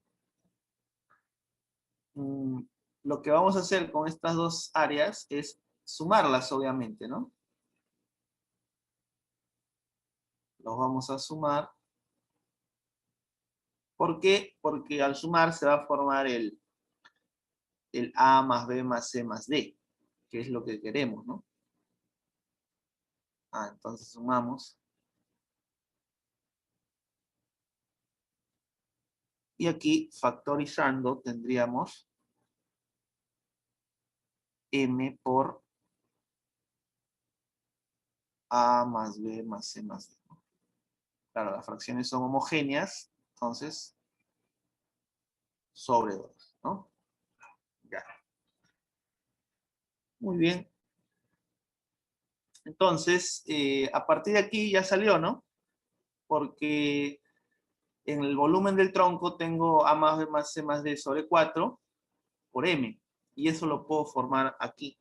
lo que vamos a hacer con estas dos áreas es sumarlas, obviamente, ¿no? Los vamos a sumar. ¿Por qué? Porque al sumar se va a formar el A más B más C más D, que es lo que queremos, ¿no? Entonces sumamos. Y aquí, factorizando, tendríamos M por A más B más C más D. Claro, las fracciones son homogéneas, entonces, sobre 2, ¿no? Ya. Muy bien. Entonces, a partir de aquí ya salió, ¿no? Porque en el volumen del tronco tengo A más B más C más D sobre 4 por M. Y eso lo puedo formar aquí.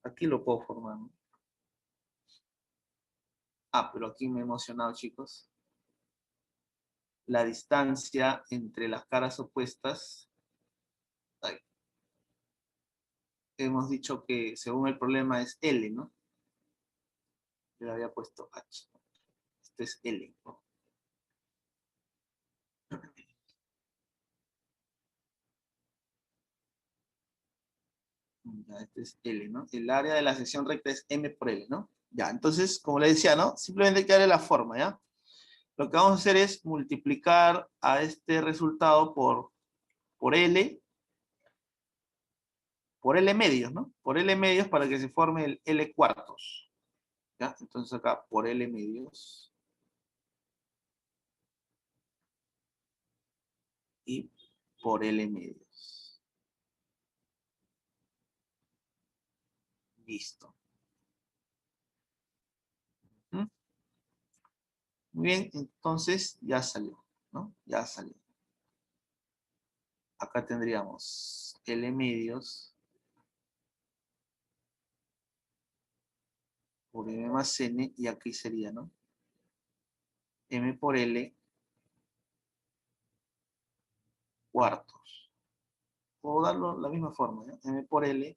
Aquí lo puedo formar, ¿no? Pero aquí me he emocionado, chicos. La distancia entre las caras opuestas. Ay, hemos dicho que según el problema es L, ¿no? Yo le había puesto H. Este es L, ¿no? Ya, este es L, ¿no? El área de la sección recta es M por L, ¿no? Ya, entonces, como le decía, ¿no? Simplemente hay que darle la forma, ¿ya? Lo que vamos a hacer es multiplicar a este resultado por L medios, ¿no? Por L medios para que se forme el L cuartos. ¿Ya? Entonces acá por L medios y por L medios. Listo. ¿Mm? Muy bien, entonces ya salió, ¿no? Ya salió. Acá tendríamos L medios por M más N y aquí sería, ¿no? M por L cuartos. Puedo darlo de la misma forma, ¿no? M por L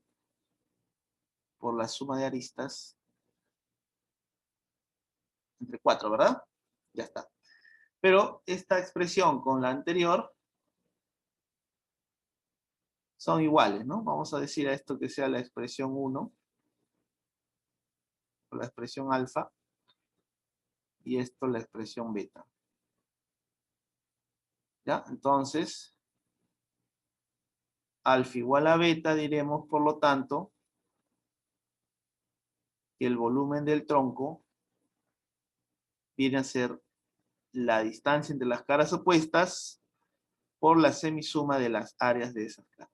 por la suma de aristas entre 4, ¿verdad? Ya está. Pero esta expresión con la anterior son iguales, ¿no? Vamos a decir a esto que sea la expresión 1, o la expresión alfa, y esto la expresión beta. ¿Ya? Entonces, alfa igual a beta, diremos, por lo tanto, que el volumen del tronco viene a ser la distancia entre las caras opuestas por la semisuma de las áreas de esas caras.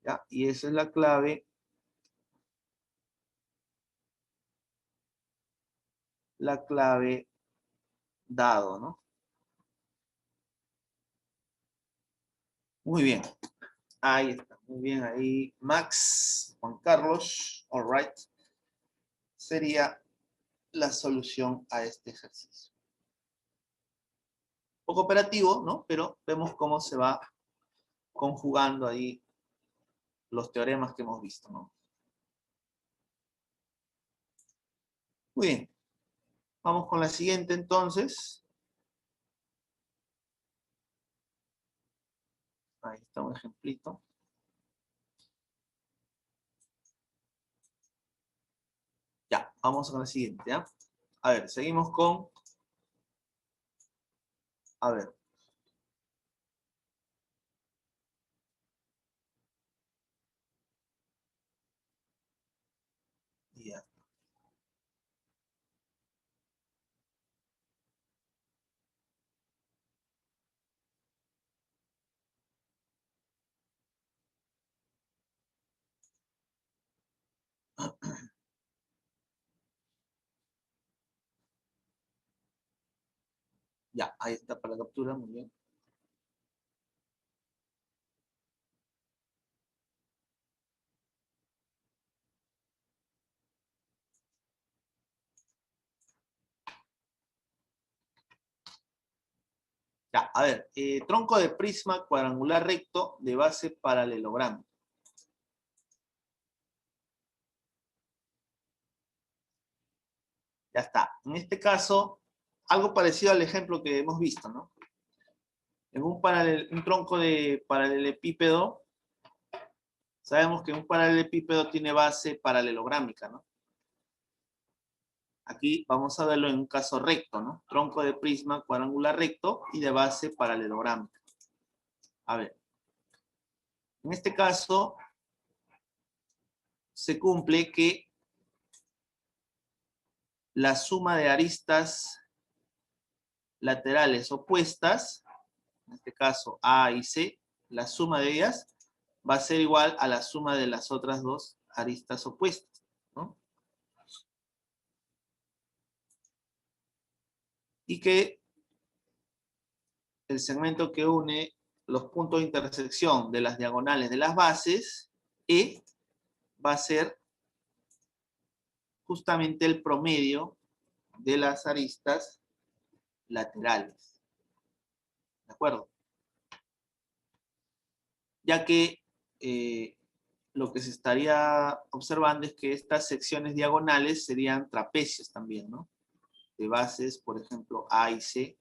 ¿Ya? Y esa es la clave dado, ¿no? Muy bien. Ahí está, muy bien ahí. Max, Juan Carlos, all right. Sería la solución a este ejercicio. Poco operativo, ¿no? Pero vemos cómo se va conjugando ahí los teoremas que hemos visto, ¿no? Muy bien. Vamos con la siguiente entonces. Ahí está un ejemplito. Ya, vamos con la siguiente, ¿ya? A ver, seguimos con... A ver. Ya, ahí está para la captura, muy bien. Ya, a ver, tronco de prisma cuadrangular recto de base paralelogramo. Ya está. En este caso, algo parecido al ejemplo que hemos visto, ¿no? En un tronco de paralelepípedo, sabemos que un paralelepípedo tiene base paralelográmica, ¿no? Aquí vamos a verlo en un caso recto, ¿no? Tronco de prisma cuadrangular recto y de base paralelográmica. A ver, en este caso se cumple que la suma de aristas laterales opuestas, en este caso A y C, la suma de ellas va a ser igual a la suma de las otras dos aristas opuestas, ¿no? Y que el segmento que une los puntos de intersección de las diagonales de las bases, E, va a ser justamente el promedio de las aristas laterales. ¿De acuerdo? Ya que lo que se estaría observando es que estas secciones diagonales serían trapecios también, ¿no? De bases, por ejemplo, A y C,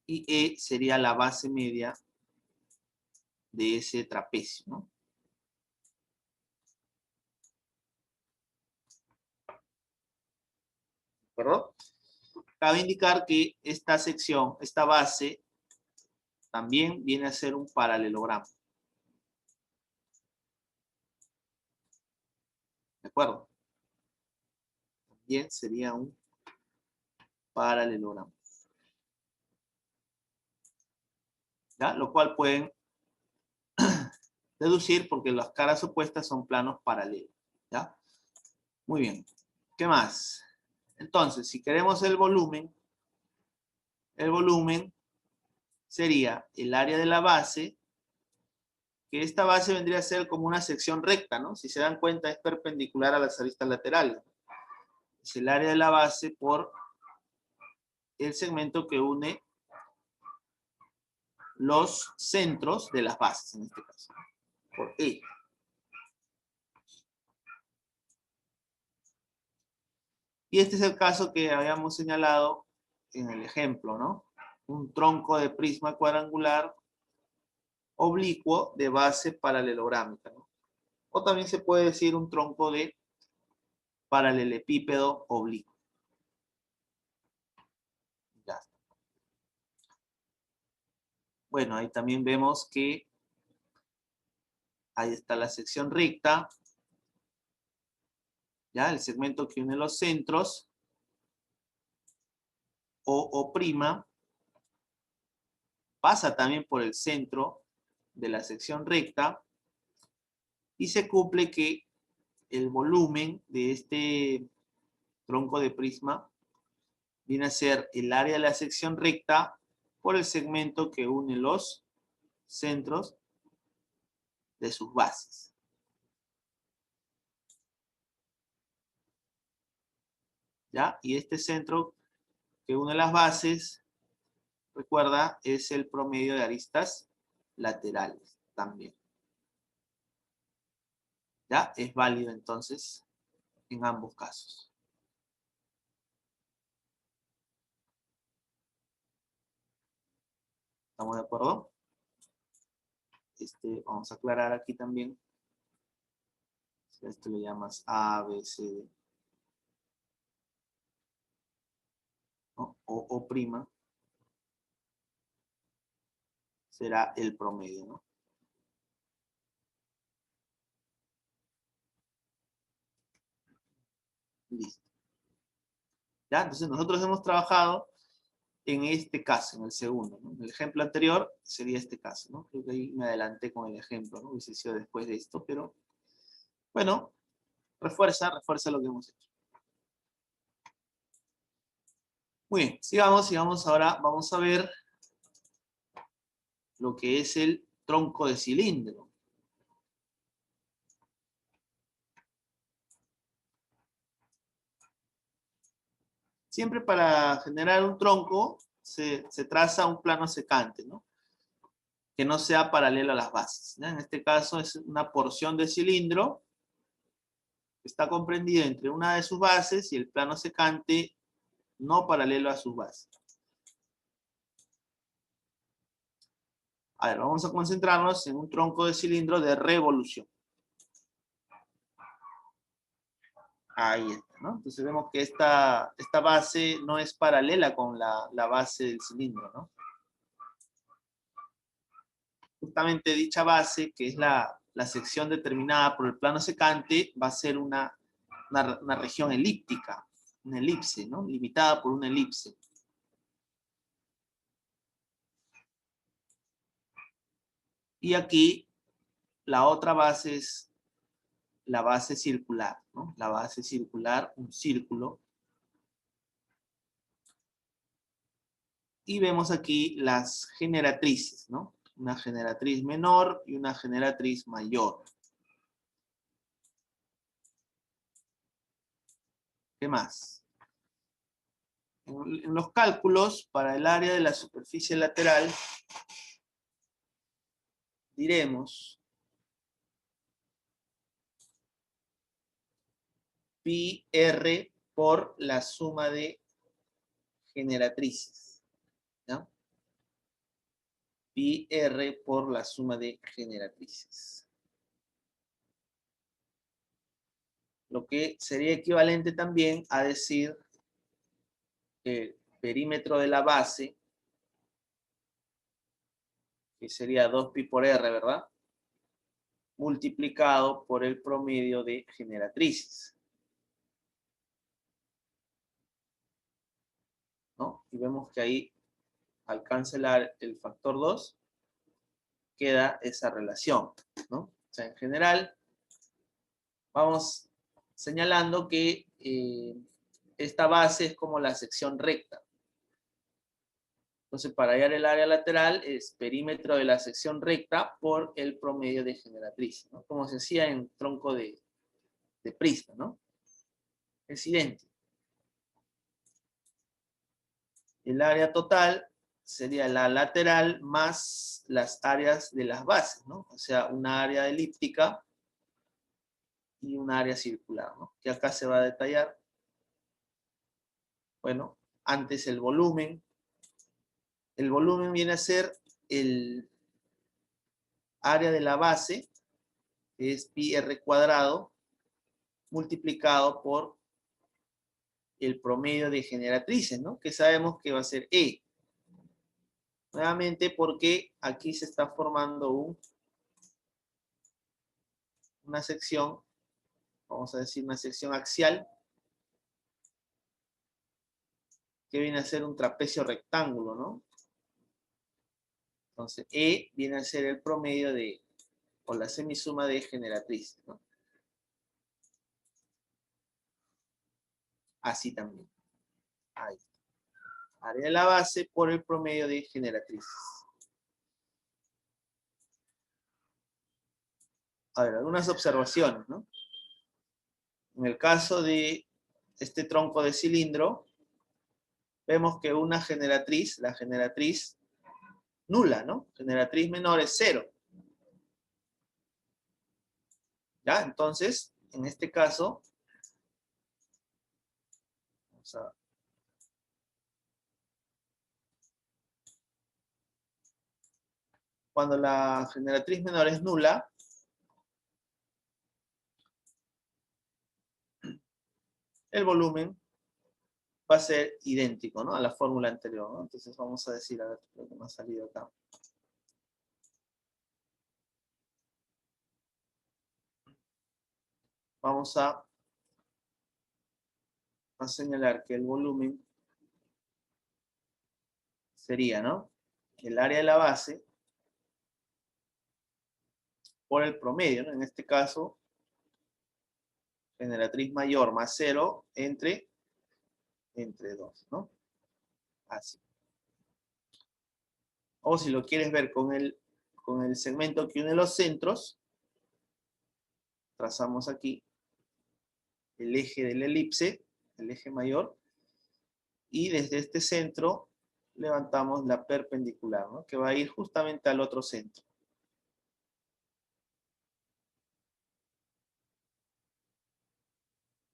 y E sería la base media de ese trapecio, ¿no? ¿De acuerdo? Cabe indicar que esta sección, esta base, también viene a ser un paralelogramo. ¿De acuerdo? También sería un paralelogramo. ¿Ya? Lo cual pueden deducir porque las caras opuestas son planos paralelos. ¿Ya? Muy bien. ¿Qué más? Entonces, si queremos el volumen sería el área de la base, que esta base vendría a ser como una sección recta, ¿no? Si se dan cuenta, es perpendicular a las aristas laterales. Es el área de la base por el segmento que une los centros de las bases, en este caso, por E. Y este es el caso que habíamos señalado en el ejemplo, ¿no? Un tronco de prisma cuadrangular oblicuo de base paralelográmica, ¿no? O también se puede decir un tronco de paralelepípedo oblicuo. Ya. Bueno, ahí también vemos que ahí está la sección recta, ya, el segmento que une los centros, o', pasa también por el centro de la sección recta y se cumple que el volumen de este tronco de prisma viene a ser el área de la sección recta por el segmento que une los centros de sus bases. ¿Ya? Y este centro que une las bases, recuerda, es el promedio de aristas laterales también. ¿Ya? Es válido entonces en ambos casos. ¿Estamos de acuerdo? Vamos a aclarar aquí también. Esto le llamas A, B, C, D. ¿No? O' será el promedio, ¿no? Listo. ¿Ya? Entonces nosotros hemos trabajado en este caso, en el segundo, ¿no? En el ejemplo anterior sería este caso, ¿no? Creo que ahí me adelanté con el ejemplo, ¿no? Hubiese sido después de esto, pero bueno, refuerza lo que hemos hecho. Muy bien, sigamos ahora. Vamos a ver lo que es el tronco de cilindro. Siempre para generar un tronco se traza un plano secante, ¿no? Que no sea paralelo a las bases, ¿no? En este caso es una porción de cilindro que está comprendida entre una de sus bases y el plano secante no paralelo a sus bases. A ver, vamos a concentrarnos en un tronco de cilindro de revolución. Ahí está, ¿no? Entonces vemos que esta base no es paralela con la base del cilindro, ¿no? Justamente dicha base, que es la sección determinada por el plano secante, va a ser una región elíptica, una elipse, ¿no? Limitada por una elipse. Y aquí la otra base es la base circular, ¿no? La base circular, un círculo. Y vemos aquí las generatrices, ¿no? Una generatriz menor y una generatriz mayor. ¿Qué más? En los cálculos, para el área de la superficie lateral, diremos pi r por la suma de generatrices, ¿no? Pi r por la suma de generatrices. Lo que sería equivalente también a decir que el perímetro de la base, que sería 2pi por r, ¿verdad? Multiplicado por el promedio de generatrices, ¿no? Y vemos que ahí, al cancelar el factor 2, queda esa relación, ¿no? O sea, en general, vamos señalando que esta base es como la sección recta. Entonces, para hallar el área lateral es perímetro de la sección recta por el promedio de generatriz, ¿no? Como se hacía en tronco de prisma, ¿no? Es idéntico. El área total sería la lateral más las áreas de las bases, ¿no? O sea, una área elíptica y un área circular, ¿no? Que acá se va a detallar. Bueno, antes el volumen. El volumen viene a ser el área de la base, que es pi r cuadrado, multiplicado por el promedio de generatrices, ¿no? Que sabemos que va a ser E. Nuevamente porque aquí se está formando una sección, vamos a decir una sección axial, que viene a ser un trapecio rectángulo, ¿no? Entonces, E viene a ser el promedio o la semisuma de generatrices, ¿no? Así también. Ahí. Área de la base por el promedio de generatrices. A ver, algunas observaciones, ¿no? En el caso de este tronco de cilindro, vemos que una generatriz, la generatriz nula, ¿no? Generatriz menor es 0. ¿Ya? Entonces, en este caso, vamos a... Cuando la generatriz menor es nula, el volumen va a ser idéntico, ¿no? A la fórmula anterior, ¿no? Entonces vamos a decir, a ver lo que me ha salido acá. Vamos a señalar que el volumen sería, ¿no? El área de la base por el promedio, ¿no? En este caso, generatriz mayor más 0 entre 2, ¿no? Así. O si lo quieres ver con el segmento que une los centros, trazamos aquí el eje de la elipse, el eje mayor, y desde este centro levantamos la perpendicular, ¿no? Que va a ir justamente al otro centro.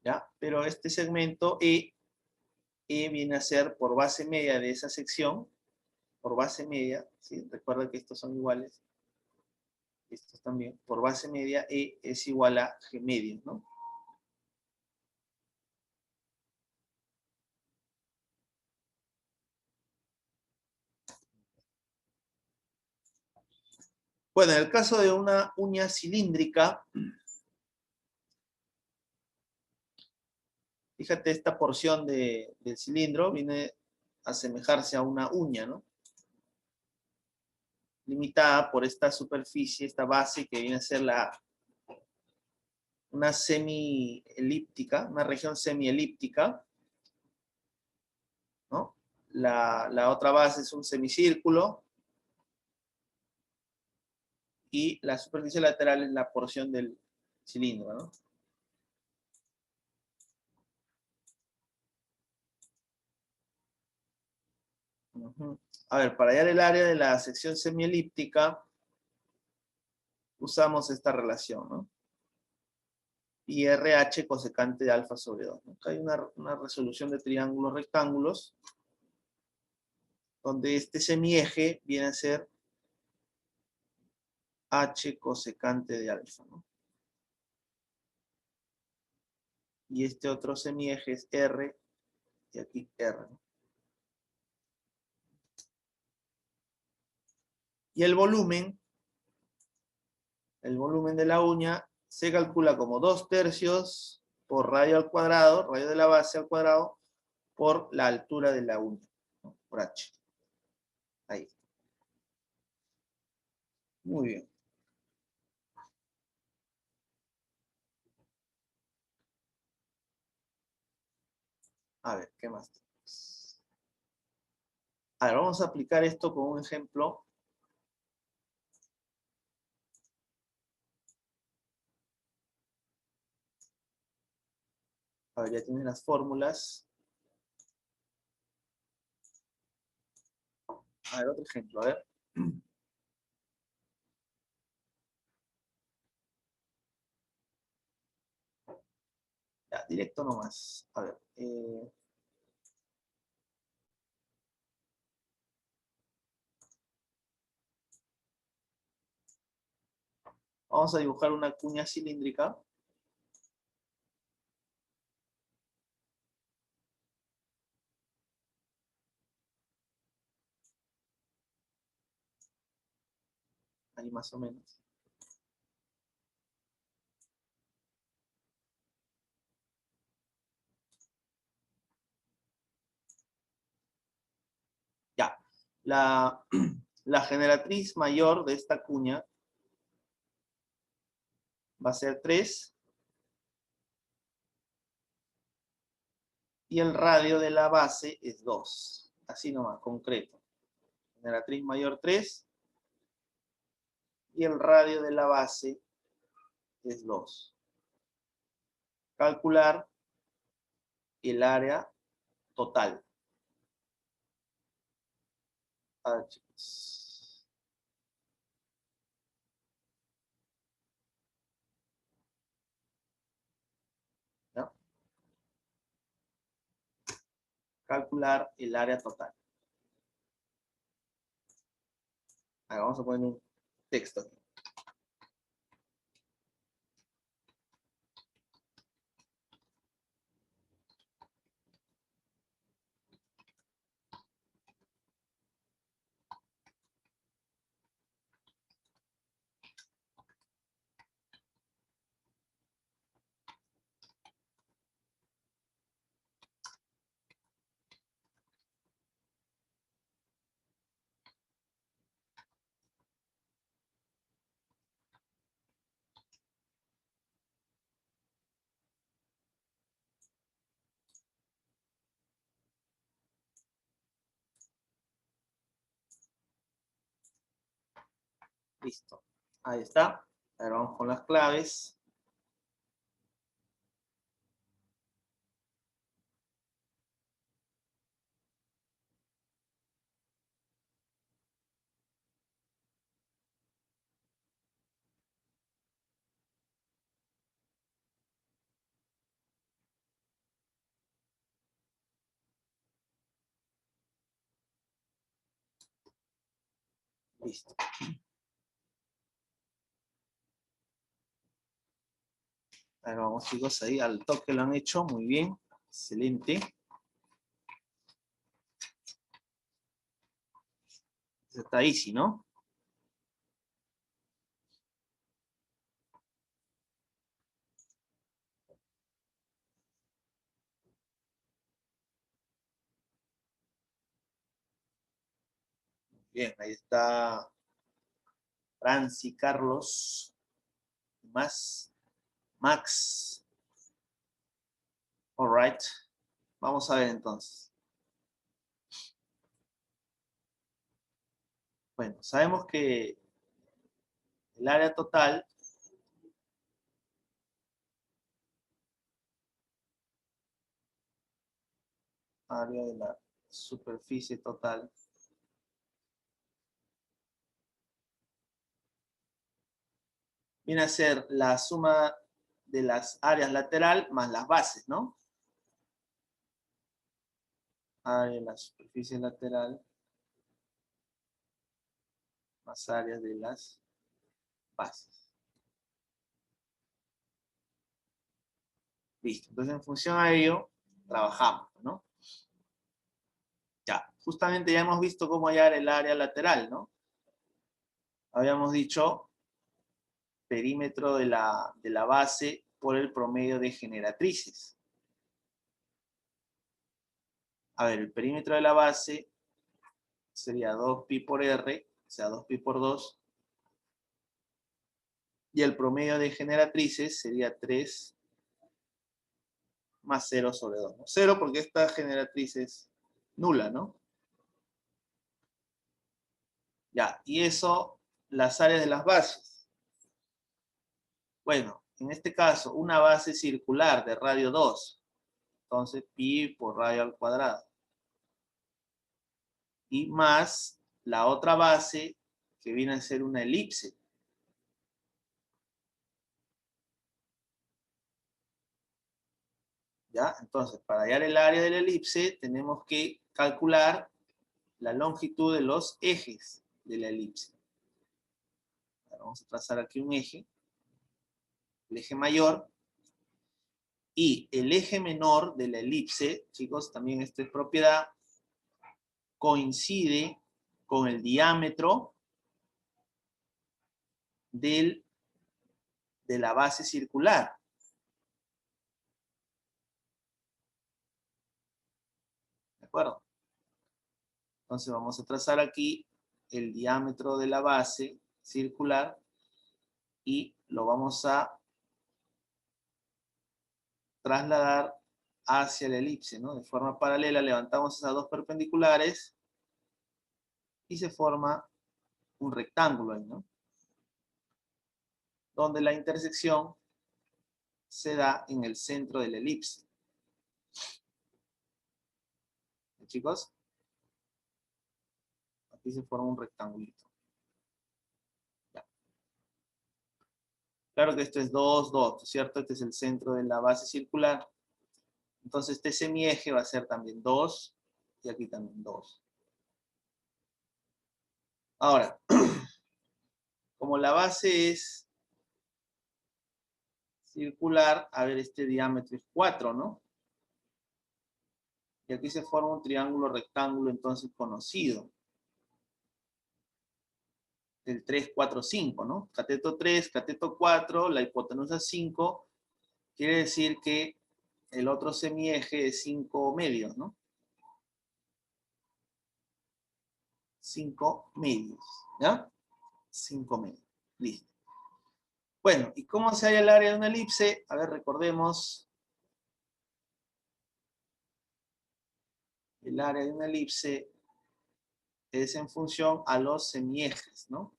¿Ya? Pero este segmento E viene a ser por base media de esa sección, por base media, ¿sí? Recuerda que estos son iguales, estos también, por base media E es igual a G medio, ¿no? Bueno, en el caso de una uña cilíndrica, fíjate, esta porción del cilindro viene a asemejarse a una uña, ¿no? Limitada por esta superficie, esta base que viene a ser una semielíptica, una región semielíptica, ¿no? La otra base es un semicírculo y la superficie lateral es la porción del cilindro, ¿no? Ujú. A ver, para hallar el área de la sección semielíptica, usamos esta relación, ¿no? Y RH cosecante de alfa sobre 2. ¿No? Acá hay una resolución de triángulos rectángulos, donde este semieje viene a ser H cosecante de alfa, ¿no? Y este otro semieje es R, y aquí R, ¿no? Y el volumen de la uña se calcula como 2/3 por radio al cuadrado, radio de la base al cuadrado, por la altura de la uña, ¿no? Por H. Ahí. Muy bien. A ver, ¿qué más tenemos? A ver, vamos a aplicar esto con un ejemplo. A ver, ya tienen las fórmulas. A ver, otro ejemplo, a ver. Ya, directo nomás. A ver. Vamos a dibujar una cuña cilíndrica. Ahí más o menos. Ya. La, la generatriz mayor de esta cuña va a ser 3 y el radio de la base es 2. Así nomás, concreto. Generatriz mayor 3 y el radio de la base es 2. Calcular el área total. A ver, chicos. ¿No? Calcular el área total. Ahora vamos a poner un texto aquí. Listo. Ahí está. Ahora vamos con las claves. Listo. Ahora vamos, chicos, ahí al toque lo han hecho. Muy bien. Excelente. Eso está easy, ¿no? Bien, ahí está Franci, Carlos, más, Max. All right. Vamos a ver entonces. Bueno, sabemos que el área total área de la superficie total viene a ser la suma de las áreas lateral más las bases, ¿no? Área de la superficie lateral más áreas de las bases. Listo. Entonces, en función a ello, trabajamos, ¿no? Ya, justamente ya hemos visto cómo hallar el área lateral, ¿no? Habíamos dicho perímetro de la base por el promedio de generatrices. A ver, el perímetro de la base sería 2pi por r, o sea, 2pi por 2. Y el promedio de generatrices sería 3 más 0 sobre 2, ¿no? 0 porque esta generatriz es nula, ¿no? Ya, y eso, las áreas de las bases. Bueno, en este caso, una base circular de radio 2. Entonces, pi por radio al cuadrado. Y más la otra base, que viene a ser una elipse. ¿Ya? Entonces, para hallar el área de la elipse, tenemos que calcular la longitud de los ejes de la elipse. Ahora vamos a trazar aquí un eje, el eje mayor, y el eje menor de la elipse, chicos, también esta es propiedad, coincide con el diámetro de la base circular. ¿De acuerdo? Entonces vamos a trazar aquí el diámetro de la base circular y lo vamos a trasladar hacia la elipse, ¿no? De forma paralela levantamos esas dos perpendiculares y se forma un rectángulo ahí, ¿no? Donde la intersección se da en el centro de la elipse. ¿Sí, chicos? Aquí se forma un rectangulito. Ya. Claro que esto es 2, 2, ¿cierto? Este es el centro de la base circular. Entonces este semieje va a ser también 2 y aquí también 2. Ahora, como la base es circular, a ver, este diámetro es 4, ¿no? Y aquí se forma un triángulo rectángulo entonces conocido. El 3, 4, 5, ¿no? Cateto 3, cateto 4, la hipotenusa 5, quiere decir que el otro semieje es 5 medios, ¿no? 5 medios, ¿ya? 5 medios, listo. Bueno, ¿y cómo se halla el área de una elipse? A ver, recordemos. El área de una elipse es en función a los semiejes, ¿no?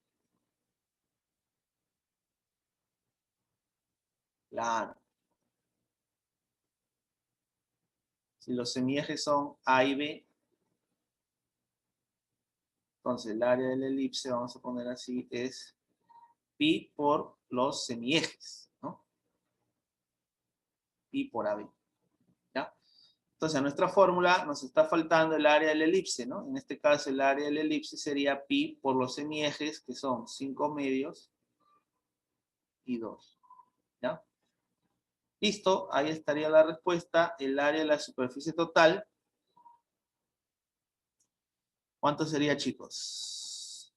Claro. Si los semiejes son A y B, entonces el área del elipse, vamos a poner así, es pi por los semiejes, ¿no? Pi por AB, ¿ya? Entonces, a nuestra fórmula nos está faltando el área del elipse, ¿no? En este caso, el área del elipse sería pi por los semiejes, que son 5 medios y 2, ¿ya? Listo, ahí estaría la respuesta. El área de la superficie total. ¿Cuánto sería, chicos?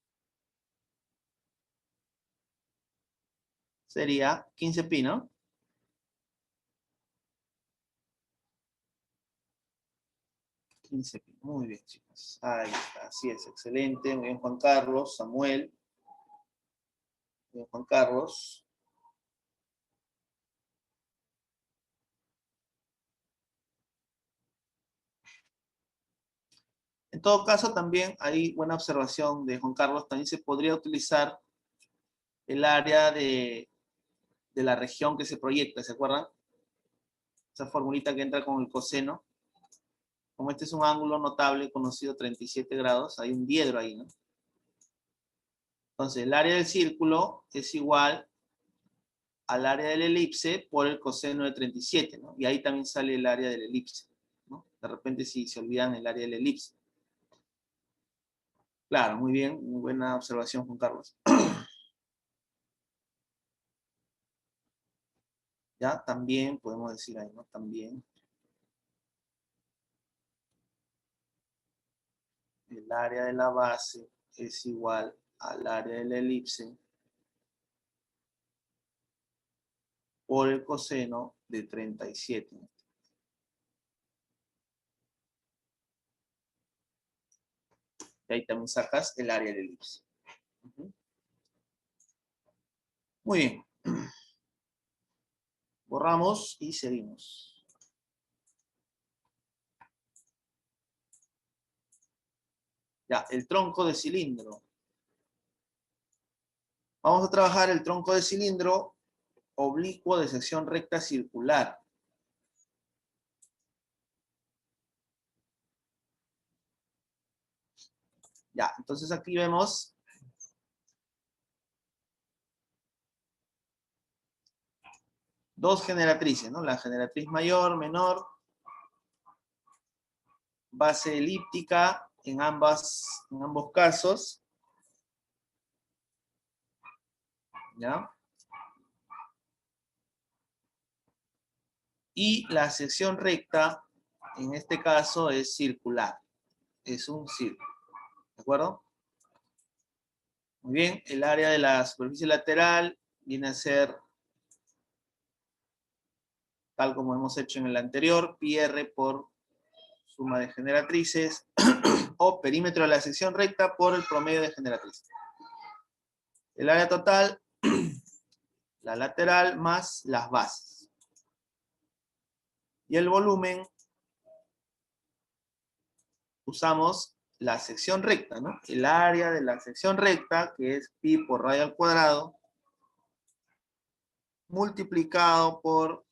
Sería 15 pi, ¿no? 15 pi. Muy bien, chicos. Ahí está, así es, excelente. Muy bien, Juan Carlos, Samuel. Muy bien, Juan Carlos. En todo caso, también hay buena observación de Juan Carlos. También se podría utilizar el área de la región que se proyecta, ¿se acuerdan? Esa formulita que entra con el coseno. Como este es un ángulo notable conocido 37 grados, hay un diedro ahí, ¿no? Entonces, el área del círculo es igual al área del elipse por el coseno de 37, ¿no? Y ahí también sale el área del elipse, ¿no? De repente si se olvidan el área del elipse. Claro, muy bien, muy buena observación, Juan Carlos. Ya, también podemos decir ahí, ¿no? También el área de la base es igual al área del elipse por el coseno de 37. Y ahí también sacas el área del elipse. Muy bien. Borramos y seguimos. Ya, el tronco de cilindro. Vamos a trabajar el tronco de cilindro oblicuo de sección recta circular. Ya, entonces aquí vemos dos generatrices, ¿no? La generatriz mayor, menor, base elíptica en ambos casos. ¿Ya? Y la sección recta, en este caso, es circular. Es un círculo. ¿De acuerdo? Muy bien, el área de la superficie lateral viene a ser, tal como hemos hecho en el anterior, pi r por suma de generatrices, o perímetro de la sección recta por el promedio de generatrices. El área total, la lateral más las bases. Y el volumen, usamos la sección recta, ¿no? El área de la sección recta, que es pi por radio al cuadrado, multiplicado por,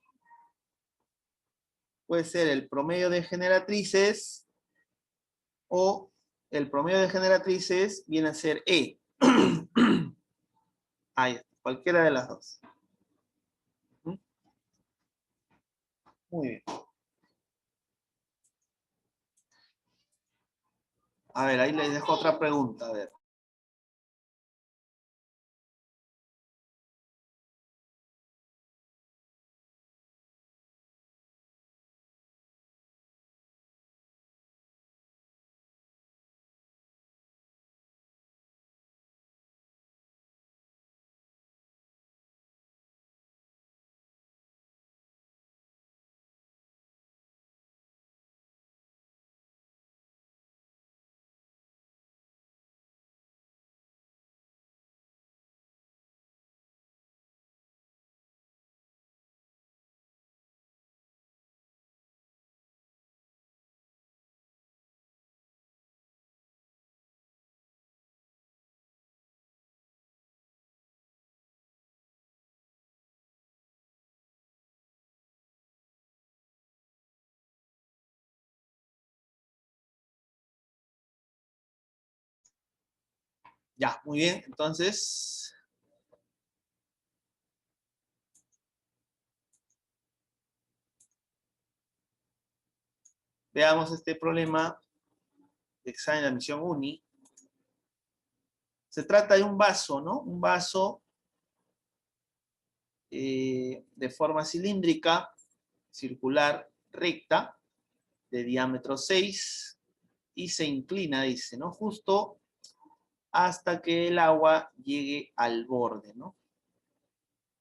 puede ser el promedio de generatrices, o el promedio de generatrices viene a ser E. Ahí está, cualquiera de las dos. Muy bien. A ver, ahí les dejo otra pregunta, a ver. Ya, muy bien. Entonces, veamos este problema de examen de admisión UNI. Se trata de un vaso, ¿no? Un vaso de forma cilíndrica, circular, recta, de diámetro 6, y se inclina, dice, ¿no? Justo hasta que el agua llegue al borde, ¿no?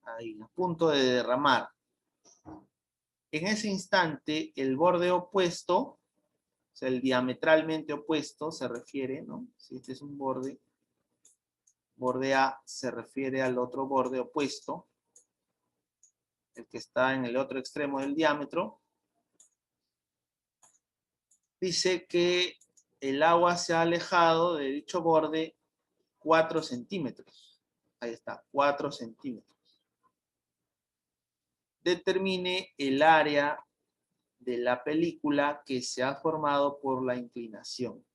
Ahí, a punto de derramar. En ese instante, el borde opuesto, o sea, el diametralmente opuesto, se refiere, ¿no? Si este es un borde, borde A se refiere al otro borde opuesto, el que está en el otro extremo del diámetro. Dice que el agua se ha alejado de dicho borde 4 centímetros. Ahí está, 4 centímetros. Determine el área de la película que se ha formado por la inclinación.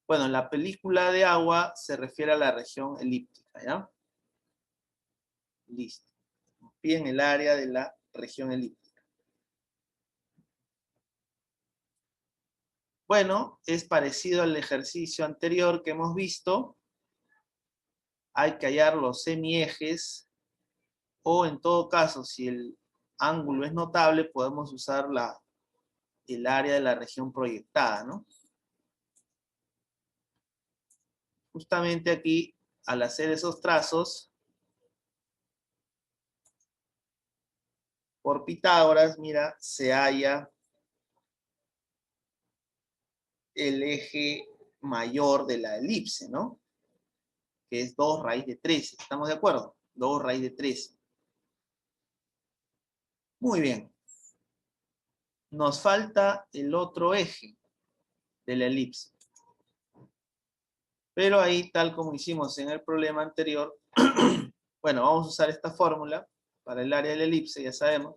Bueno, la película de agua se refiere a la región elíptica, ¿ya? Listo. Bien, el área de la región elíptica. Bueno, es parecido al ejercicio anterior que hemos visto. Hay que hallar los semiejes, o en todo caso, si el ángulo es notable, podemos usar el área de la región proyectada, ¿no? Justamente aquí, al hacer esos trazos, por Pitágoras, mira, se halla el eje mayor de la elipse, ¿no? Que es 2 raíz de 13. ¿Estamos de acuerdo? 2 raíz de 13. Muy bien. Nos falta el otro eje de la elipse. Pero ahí, tal como hicimos en el problema anterior, bueno, vamos a usar esta fórmula para el área de la elipse, ya sabemos.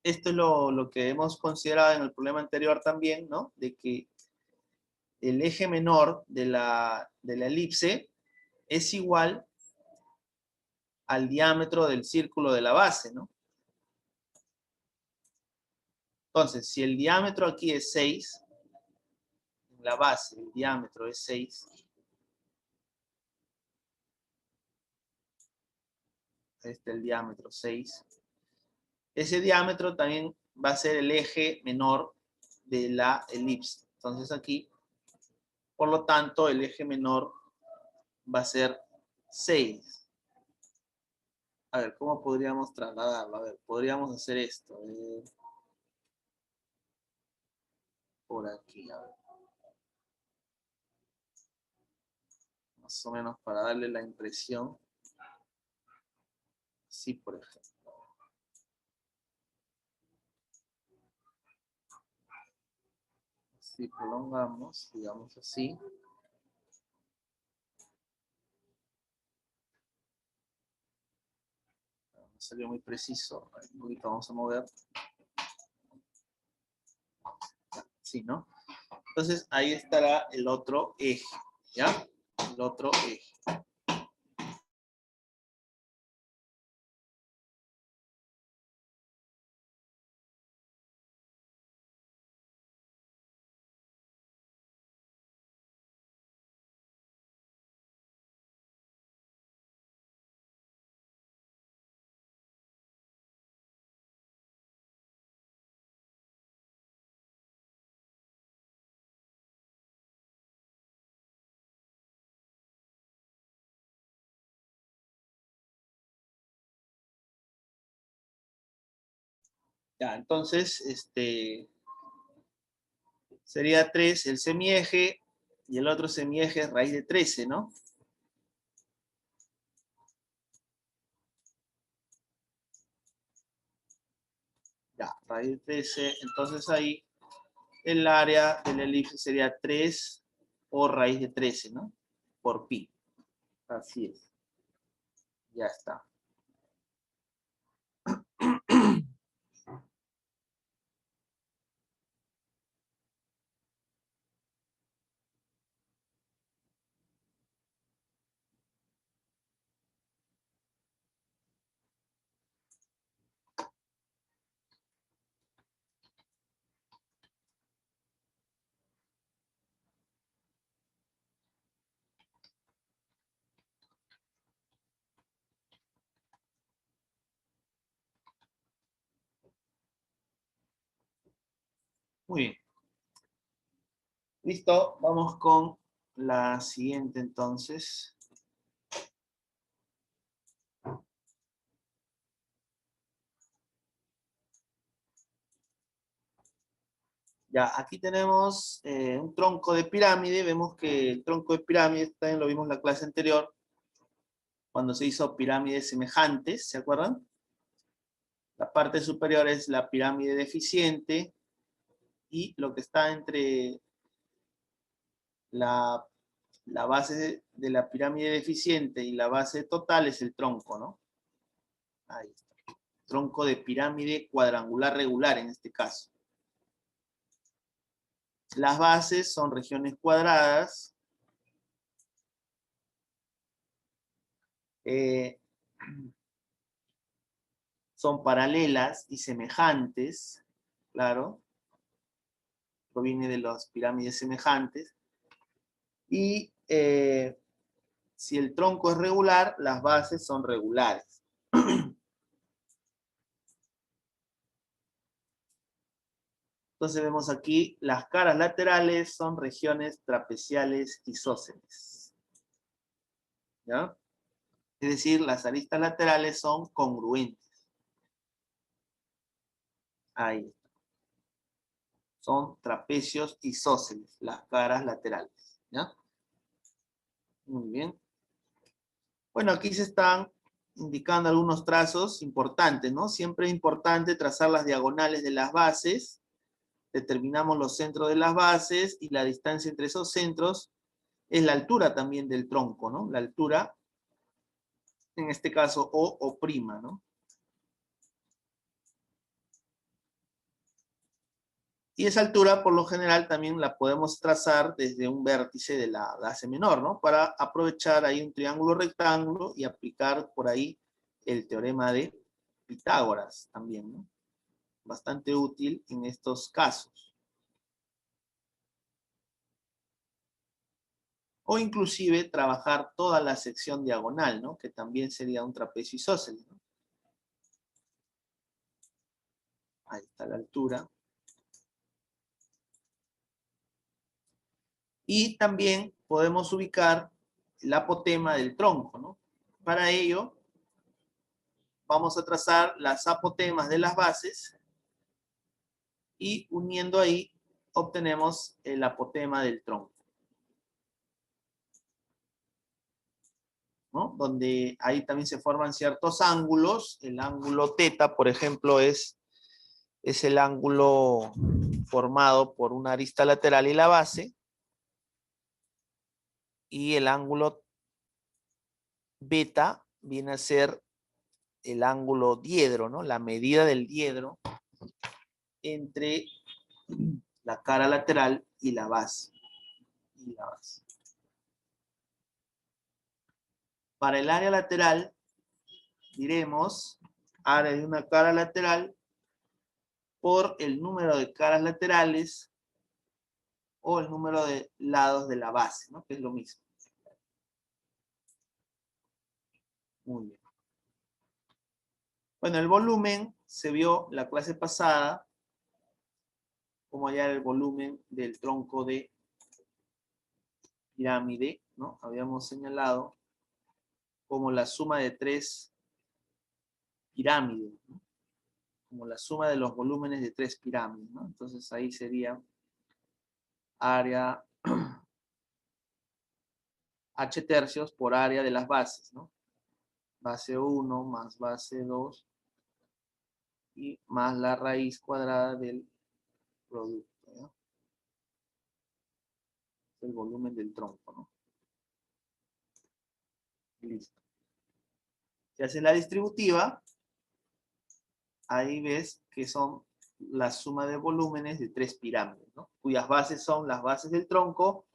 Esto es lo que hemos considerado en el problema anterior también, ¿no? De que el eje menor de la elipse es igual al diámetro del círculo de la base, ¿no? Entonces, si el diámetro aquí es 6, en la base el diámetro es 6, este es el diámetro 6, ese diámetro también va a ser el eje menor de la elipse. Entonces aquí, por lo tanto, el eje menor va a ser 6. A ver, ¿cómo podríamos trasladarlo? A ver, podríamos hacer esto. Por aquí, a ver. Más o menos para darle la impresión. Sí, por ejemplo. Si prolongamos, digamos así. No salió muy preciso. Un poquito vamos a mover. Sí, ¿no? Entonces ahí estará el otro eje, ¿ya? El otro eje. Ya, entonces, sería 3 el semieje y el otro semieje es raíz de 13, ¿no? Ya, raíz de 13. Entonces ahí el área de la elipse sería 3 o raíz de 13, ¿no? Por pi. Así es. Ya está. Muy bien. Listo, vamos con la siguiente entonces. Ya, aquí tenemos un tronco de pirámide. Vemos que el tronco de pirámide, también lo vimos en la clase anterior, cuando se hizo pirámides semejantes, ¿se acuerdan? La parte superior es la pirámide deficiente y lo que está entre la, la base de la pirámide deficiente y la base total es el tronco, ¿no? Ahí está. Tronco de pirámide cuadrangular regular en este caso. Las bases son regiones cuadradas. Son paralelas y semejantes, claro, proviene de las pirámides semejantes. Y si el tronco es regular, las bases son regulares. Entonces vemos aquí, las caras laterales son regiones trapeciales isósceles. ¿Ya? Es decir, las aristas laterales son congruentes. Ahí. Son trapecios isósceles, las caras laterales. ¿Ya? Muy bien. Bueno, aquí se están indicando algunos trazos importantes, ¿no? Siempre es importante trazar las diagonales de las bases. Determinamos los centros de las bases y la distancia entre esos centros es la altura también del tronco, ¿no? La altura, en este caso, o prima, ¿no? Y esa altura, por lo general, también la podemos trazar desde un vértice de la base menor, ¿no? Para aprovechar ahí un triángulo rectángulo y aplicar por ahí el teorema de Pitágoras también, ¿no? Bastante útil en estos casos. O inclusive trabajar toda la sección diagonal, ¿no? Que también sería un trapecio isósceles, ¿no? Ahí está la altura. Y también podemos ubicar el apotema del tronco, ¿no? Para ello, vamos a trazar las apotemas de las bases y uniendo ahí obtenemos el apotema del tronco, ¿no? Donde ahí también se forman ciertos ángulos. El ángulo teta, por ejemplo, es el ángulo formado por una arista lateral y la base. Y el ángulo beta viene a ser el ángulo diedro, ¿no? La medida del diedro entre la cara lateral y la base. Para el área lateral, diremos área de una cara lateral por el número de caras laterales o el número de lados de la base, ¿no? Que es lo mismo. Muy bien. Bueno, el volumen se vio la clase pasada, como hallar el volumen del tronco de pirámide, ¿no? Habíamos señalado como la suma de tres pirámides, ¿no? Como la suma de los volúmenes de tres pirámides, ¿no? Entonces ahí sería área h tercios por área de las bases, ¿no? Base 1 más base 2 y más la raíz cuadrada del producto, ¿no? El volumen del tronco, ¿no? Listo. Si haces la distributiva, ahí ves que son la suma de volúmenes de tres pirámides, ¿no? Cuyas bases son las bases del tronco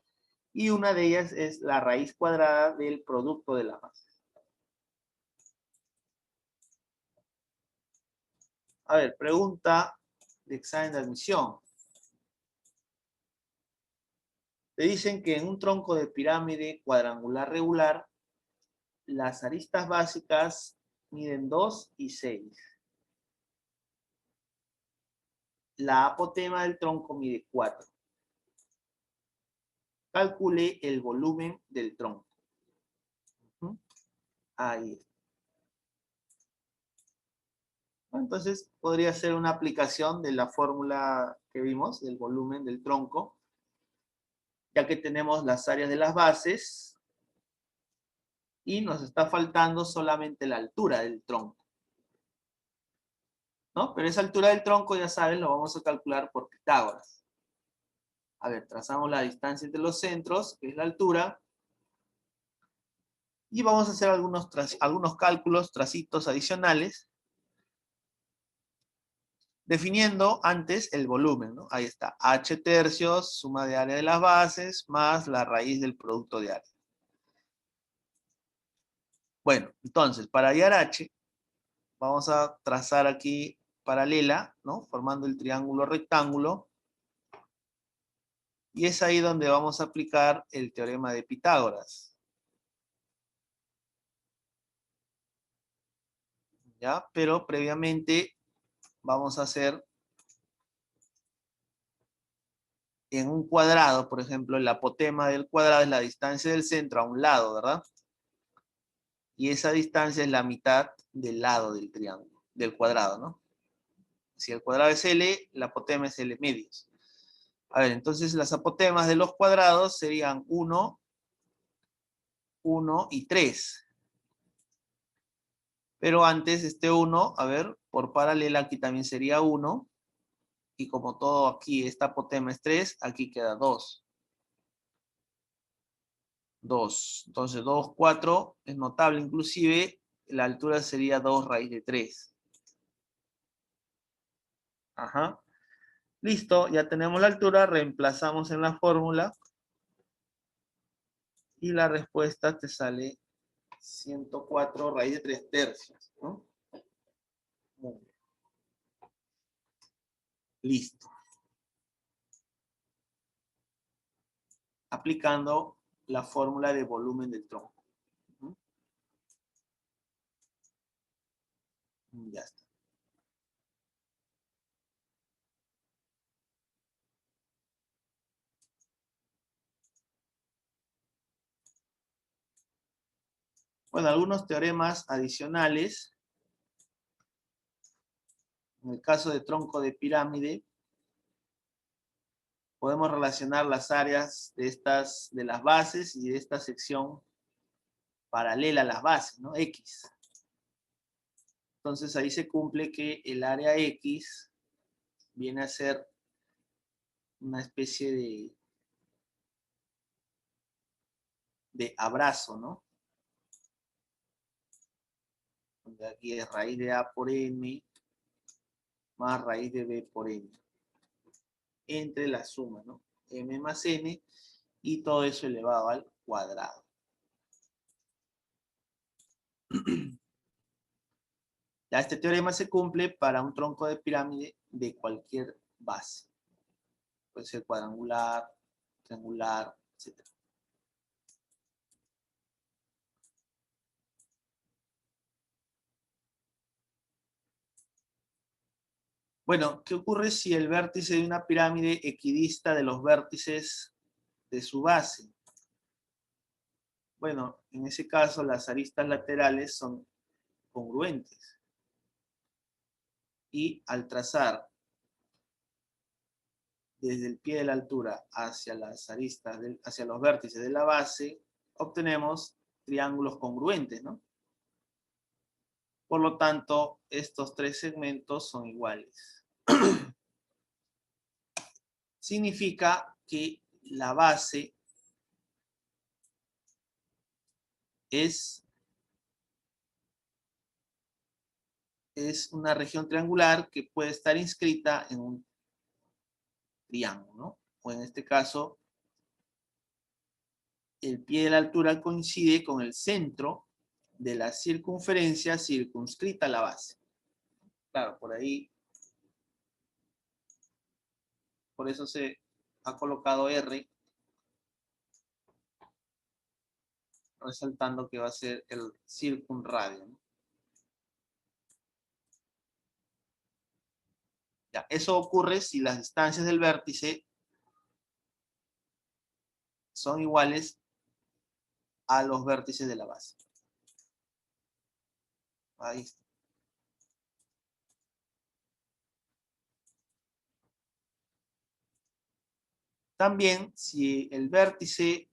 y una de ellas es la raíz cuadrada del producto de las bases. A ver, pregunta de examen de admisión. Te dicen que en un tronco de pirámide cuadrangular regular, las aristas básicas miden 2 y 6. la apotema del tronco mide 4. Calcule el volumen del tronco. Ahí está. Entonces, podría ser una aplicación de la fórmula que vimos, del volumen del tronco, ya que tenemos las áreas de las bases y nos está faltando solamente la altura del tronco, ¿no? Pero esa altura del tronco, ya sabes, lo vamos a calcular por Pitágoras. A ver, trazamos la distancia entre los centros, que es la altura, y vamos a hacer algunos cálculos, tracitos adicionales, definiendo antes el volumen, ¿no? Ahí está, h tercios, suma de área de las bases, más la raíz del producto de área. Bueno, entonces, para hallar h, vamos a trazar aquí paralela, ¿no? Formando el triángulo rectángulo. Y es ahí donde vamos a aplicar el teorema de Pitágoras. ¿Ya? Pero previamente vamos a hacer en un cuadrado, por ejemplo, el apotema del cuadrado es la distancia del centro a un lado, ¿verdad? Y esa distancia es la mitad del lado del triángulo, del cuadrado, ¿no? Si el cuadrado es L, la apotema es L medios. A ver, entonces las apotemas de los cuadrados serían 1, 1 y 3. Pero antes este 1, a ver, por paralela aquí también sería 1. Y como todo aquí, esta apotema es 3, aquí queda 2. 2. Entonces 2, 4 es notable, inclusive la altura sería 2 raíz de 3. Ajá. Listo, ya tenemos la altura, reemplazamos en la fórmula y la respuesta te sale 104 raíz de 3 tercios, ¿no? Muy bien. Listo. Aplicando la fórmula de volumen del tronco. Ya está. Bueno, algunos teoremas adicionales. En el caso de tronco de pirámide, podemos relacionar las áreas de las bases y de esta sección paralela a las bases, ¿no? X. Entonces ahí se cumple que el área X viene a ser una especie de abrazo, ¿no? Donde aquí es raíz de A por M más raíz de B por N. Entre la suma, ¿no? M más N y todo eso elevado al cuadrado. Ya este teorema se cumple para un tronco de pirámide de cualquier base. Puede ser cuadrangular, triangular, etc. Bueno, ¿qué ocurre si el vértice de una pirámide equidista de los vértices de su base? Bueno, en ese caso las aristas laterales son congruentes. Y al trazar desde el pie de la altura hacia las aristas, hacia los vértices de la base, obtenemos triángulos congruentes, ¿no? Por lo tanto, estos tres segmentos son iguales. Significa que la base es una región triangular que puede estar inscrita en un triángulo, ¿no? O en este caso, el pie de la altura coincide con el centro de la circunferencia circunscrita a la base. Claro, por ahí, por eso se ha colocado R, resaltando que va a ser el circunradio, ¿no? Ya, eso ocurre si las distancias del vértice son iguales a los vértices de la base. Ahí está. También, si el vértice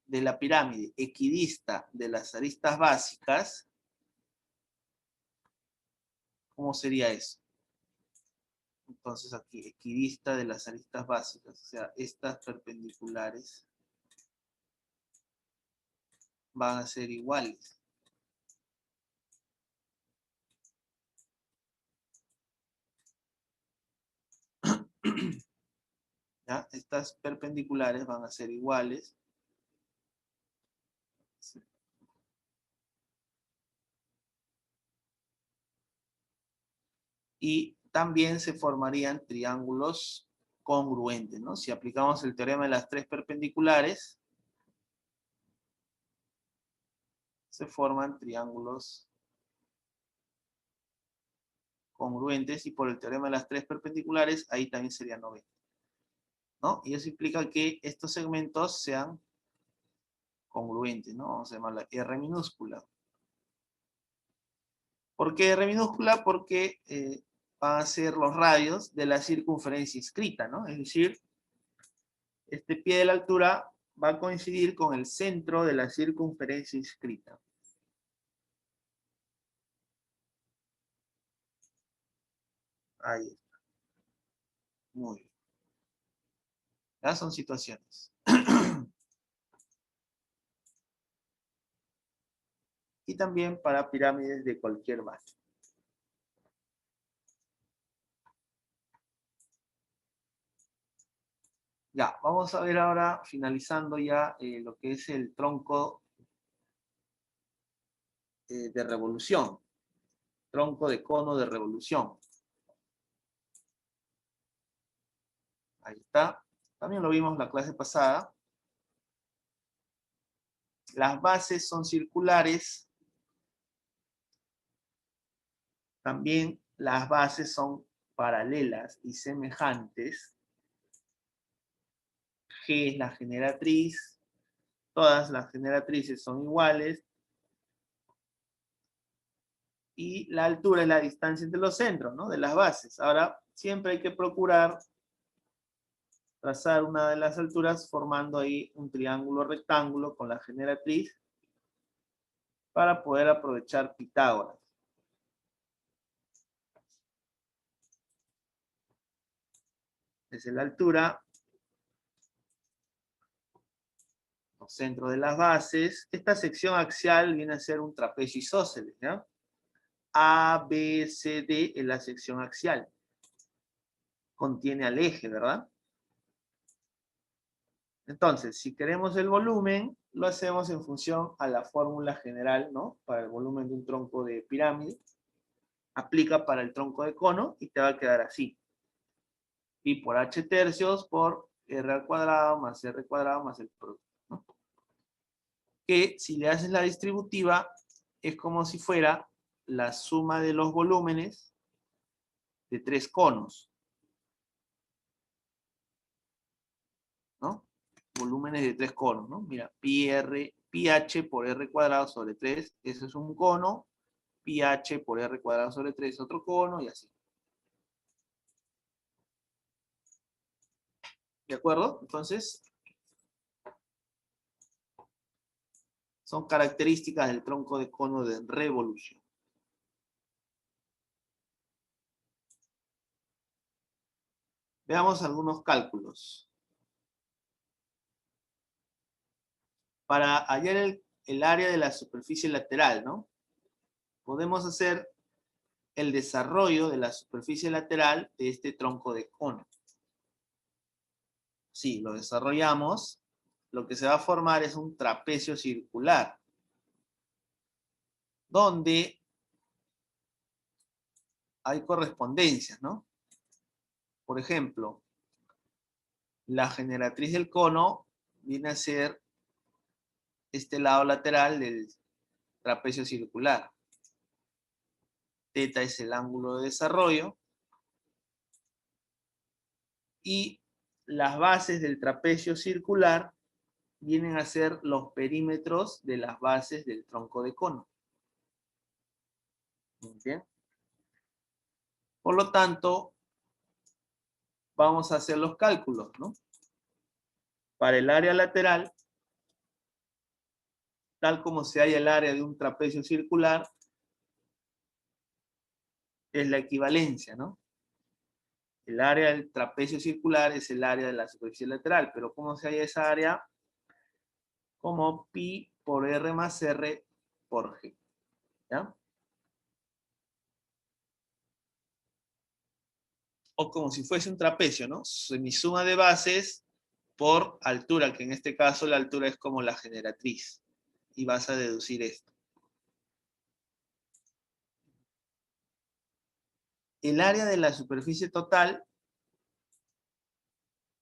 de la pirámide equidista de las aristas básicas, ¿cómo sería eso? Entonces aquí, equidista de las aristas básicas, o sea, estas perpendiculares van a ser iguales. ¿Ya? Estas perpendiculares van a ser iguales. Y también se formarían triángulos congruentes, ¿no? Si aplicamos el teorema de las tres perpendiculares, se forman triángulos congruentes, y por el teorema de las tres perpendiculares, ahí también sería 90, ¿no? Y eso implica que estos segmentos sean congruentes, ¿no? Vamos a llamarla R minúscula. ¿Por qué R minúscula? Porque van a ser los radios de la circunferencia inscrita, ¿no? Es decir, este pie de la altura va a coincidir con el centro de la circunferencia inscrita. Ahí está. Muy bien. Ya son situaciones. Y también para pirámides de cualquier base. Ya, vamos a ver ahora, finalizando ya lo que es el tronco de revolución. Tronco de cono de revolución. Ahí está. También lo vimos la clase pasada. Las bases son circulares. También las bases son paralelas y semejantes. G es la generatriz. Todas las generatrices son iguales. Y la altura es la distancia entre los centros, ¿no? De las bases. Ahora, siempre hay que procurar trazar una de las alturas formando ahí un triángulo rectángulo con la generatriz para poder aprovechar Pitágoras. Esa es la altura, los centros de las bases. Esta sección axial viene a ser un trapecio isósceles, ¿ya? A, B, C, D es la sección axial. Contiene al eje, ¿verdad? Entonces, si queremos el volumen, lo hacemos en función a la fórmula general, ¿no? Para el volumen de un tronco de pirámide. Aplica para el tronco de cono y te va a quedar así. Y por h tercios por r al cuadrado más r cuadrado más el producto, ¿no? Que si le haces la distributiva, es como si fuera la suma de los volúmenes de tres conos, ¿no? Volúmenes de tres conos, ¿no? Mira, pi h por r cuadrado sobre 3, eso es un cono, pi h por r cuadrado sobre 3 es otro cono, y así. ¿De acuerdo? Entonces, son características del tronco de cono de revolución. Veamos algunos cálculos. Para hallar el área de la superficie lateral, ¿no? Podemos hacer el desarrollo de la superficie lateral de este tronco de cono. Si lo desarrollamos, lo que se va a formar es un trapecio circular, donde hay correspondencias, ¿no? Por ejemplo, la generatriz del cono viene a ser este lado lateral del trapecio circular. Teta es el ángulo de desarrollo. Y las bases del trapecio circular vienen a ser los perímetros de las bases del tronco de cono. Muy bien. Por lo tanto, vamos a hacer los cálculos, ¿no? Para el área lateral, tal como se halla el área de un trapecio circular, es la equivalencia, ¿no? El área del trapecio circular es el área de la superficie lateral, pero ¿cómo se halla esa área? Como pi por r más r por g, ¿ya? O como si fuese un trapecio, ¿no? Mi suma de bases por altura, que en este caso la altura es como la generatriz. Y vas a deducir esto. El área de la superficie total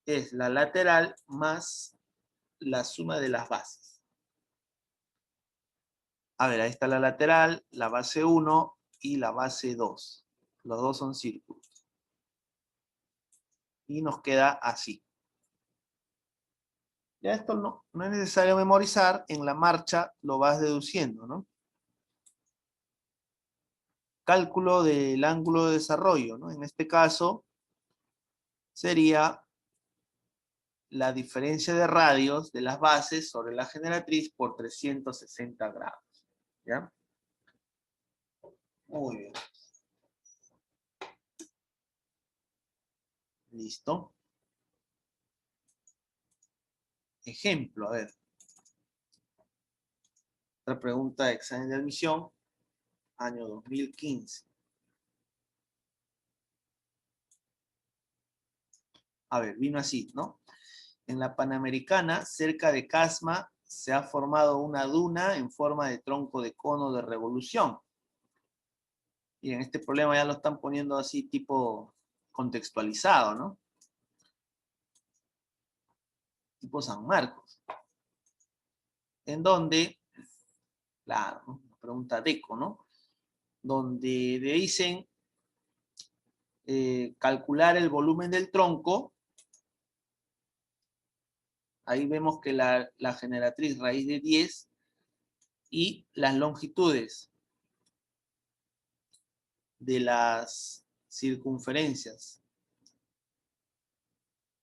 es la lateral más la suma de las bases. A ver, ahí está la lateral, la base 1 y la base 2. Los dos son círculos. Y nos queda así. Ya esto no es necesario memorizar, en la marcha lo vas deduciendo, ¿no? Cálculo del ángulo de desarrollo, ¿no? En este caso sería la diferencia de radios de las bases sobre la generatriz por 360 grados. ¿Ya? Muy bien. Listo. Ejemplo, a ver. Otra pregunta de examen de admisión, año 2015. A ver, vino así, ¿no? En la Panamericana, cerca de Casma, se ha formado una duna en forma de tronco de cono de revolución. Y en este problema ya lo están poniendo así tipo contextualizado, ¿no? Tipo San Marcos. En donde, claro, ¿no? Pregunta DECO, ¿no? Donde le dicen calcular el volumen del tronco. Ahí vemos que la generatriz raíz de 10 y las longitudes de las circunferencias,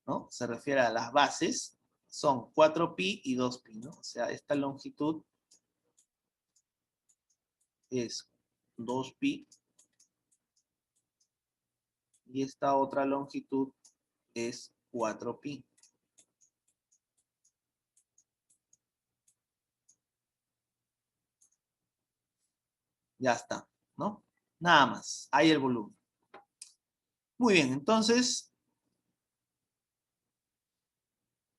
¿no? Se refiere a las bases, son 4pi y 2pi, ¿no? O sea, esta longitud es 2pi y esta otra longitud es 4pi. Ya está, ¿no? Nada más, hay el volumen. Muy bien, entonces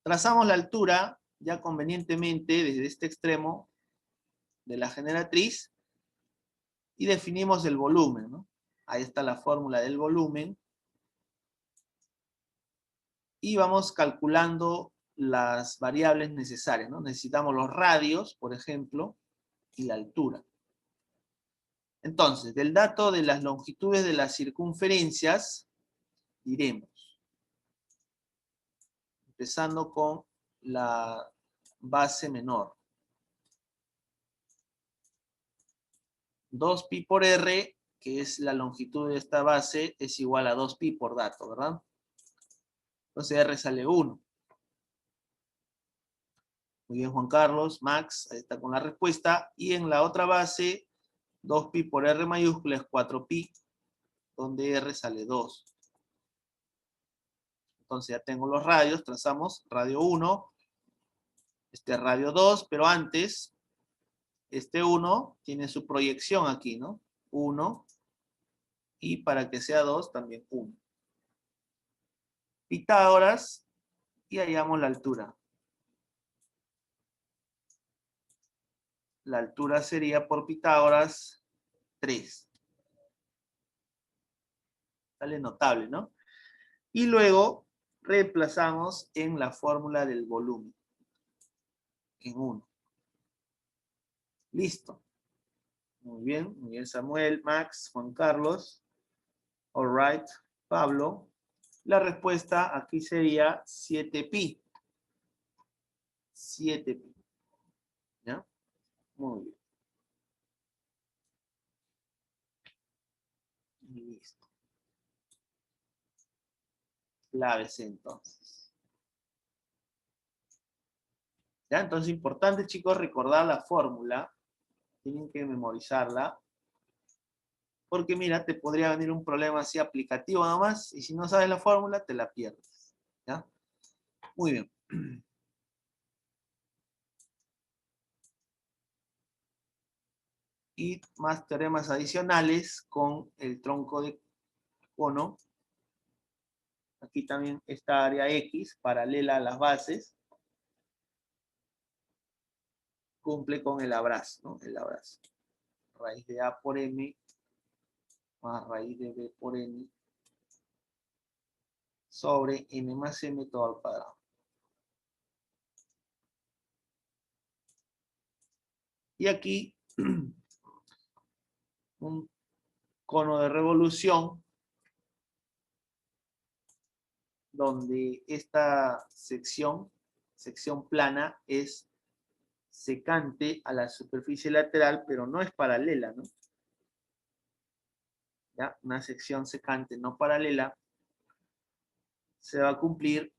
trazamos la altura ya convenientemente desde este extremo de la generatriz y definimos el volumen, ¿no? Ahí está la fórmula del volumen. Y vamos calculando las variables necesarias, ¿no? Necesitamos los radios, por ejemplo, y la altura. Entonces, del dato de las longitudes de las circunferencias, diremos, empezando con la base menor. 2pi por r, que es la longitud de esta base, es igual a 2pi por dato, ¿verdad? Entonces r sale 1. Muy bien, Juan Carlos, Max, ahí está con la respuesta. Y en la otra base, 2pi por r mayúscula es 4pi, donde r sale 2. Entonces ya tengo los radios, trazamos radio 1, este radio 2, pero antes, este 1 tiene su proyección aquí, ¿no? 1, y para que sea 2, también 1. Pitágoras, y hallamos la altura. La altura sería por Pitágoras 3. Sale notable, ¿no? Y luego reemplazamos en la fórmula del volumen. En 1. Listo. Muy bien Samuel, Max, Juan Carlos. All right, Pablo. La respuesta aquí sería 7pi. 7pi. ¿Ya? Muy bien. Listo. Claves entonces. ¿Ya? Entonces, importante, chicos, recordar la fórmula. Tienen que memorizarla. Porque mira, te podría venir un problema así aplicativo nomás, y si no sabes la fórmula, te la pierdes. ¿Ya? Muy bien. Y más teoremas adicionales con el tronco de cono. Aquí también esta área X, paralela a las bases, cumple con el abrazo, ¿no? El abrazo. Raíz de A por M más raíz de B por N sobre N más M todo al cuadrado. Y aquí un cono de revolución donde esta sección plana, es secante a la superficie lateral, pero no es paralela, ¿no? ¿Ya? Una sección secante no paralela, se va a cumplir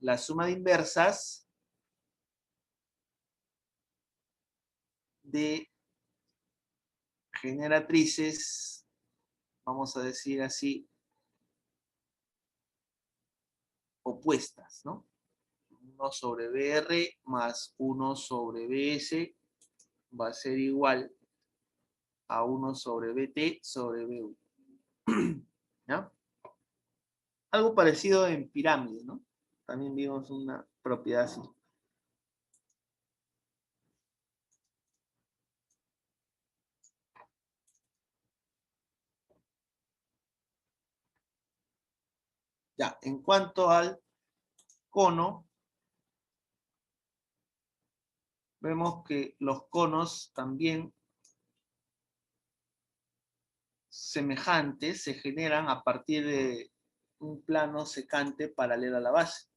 la suma de inversas de generatrices, vamos a decir así, opuestas, ¿no? 1 sobre BR más 1 sobre BS va a ser igual a 1 sobre BT sobre BU. ¿Ya? Algo parecido en pirámide, ¿no? También vimos una propiedad así. Ya, en cuanto al cono, vemos que los conos también semejantes se generan a partir de un plano secante paralelo a la base.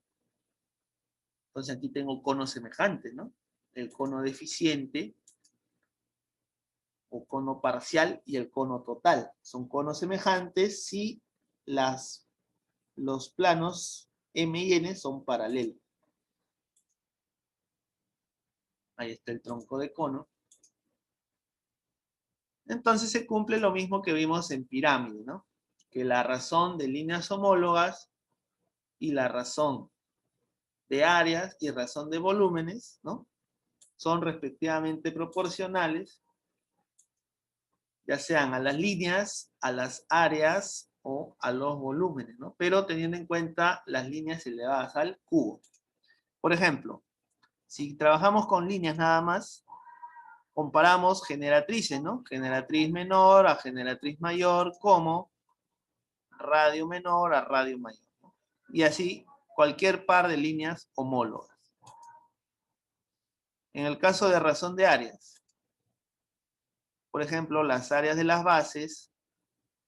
Entonces aquí tengo conos semejantes, ¿no? El cono deficiente o cono parcial y el cono total. Son conos semejantes si los planos M y N son paralelos. Ahí está el tronco de cono. Entonces se cumple lo mismo que vimos en pirámide, ¿no? Que la razón de líneas homólogas y la razón de áreas y razón de volúmenes, ¿no? Son respectivamente proporcionales, ya sean a las líneas, a las áreas o a los volúmenes, ¿no? Pero teniendo en cuenta las líneas elevadas al cubo. Por ejemplo, si trabajamos con líneas nada más, comparamos generatrices, ¿no? Generatriz menor a generatriz mayor como radio menor a radio mayor, ¿no? Y así cualquier par de líneas homólogas. En el caso de razón de áreas, por ejemplo, las áreas de las bases,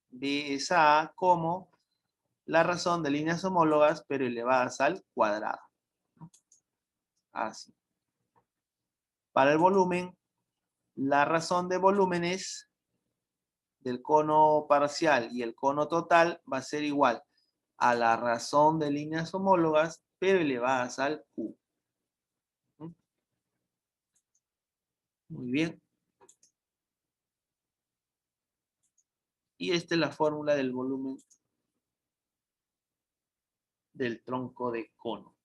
B es A como la razón de líneas homólogas, pero elevadas al cuadrado. Así. Para el volumen, la razón de volúmenes del cono parcial y el cono total va a ser igual a la razón de líneas homólogas, pero elevadas al cubo. Muy bien. Y esta es la fórmula del volumen del tronco de cono,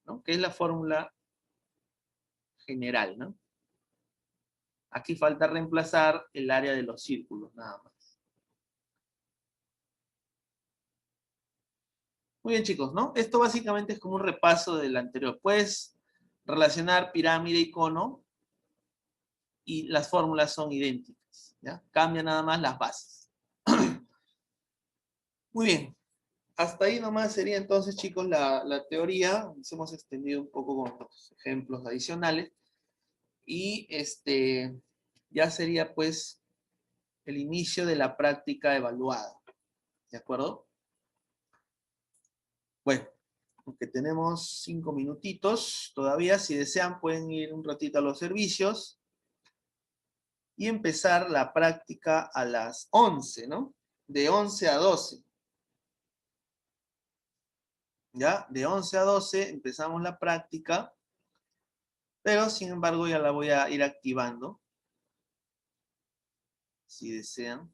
¿no? Que es la fórmula general, ¿no? Aquí falta reemplazar el área de los círculos, nada más. Muy bien, chicos, ¿no? Esto básicamente es como un repaso del anterior. Puedes relacionar pirámide y cono y las fórmulas son idénticas, ¿ya? Cambian nada más las bases. Muy bien. Hasta ahí nomás sería entonces, chicos, la teoría. Nos hemos extendido un poco con los ejemplos adicionales. Y ya sería, pues, el inicio de la práctica evaluada. ¿De acuerdo? Bueno, aunque tenemos 5 minutitos todavía, si desean pueden ir un ratito a los servicios y empezar la práctica a las 11, ¿no? De 11 a 12. ¿Ya? De 11 a 12 empezamos la práctica, pero sin embargo ya la voy a ir activando, si desean.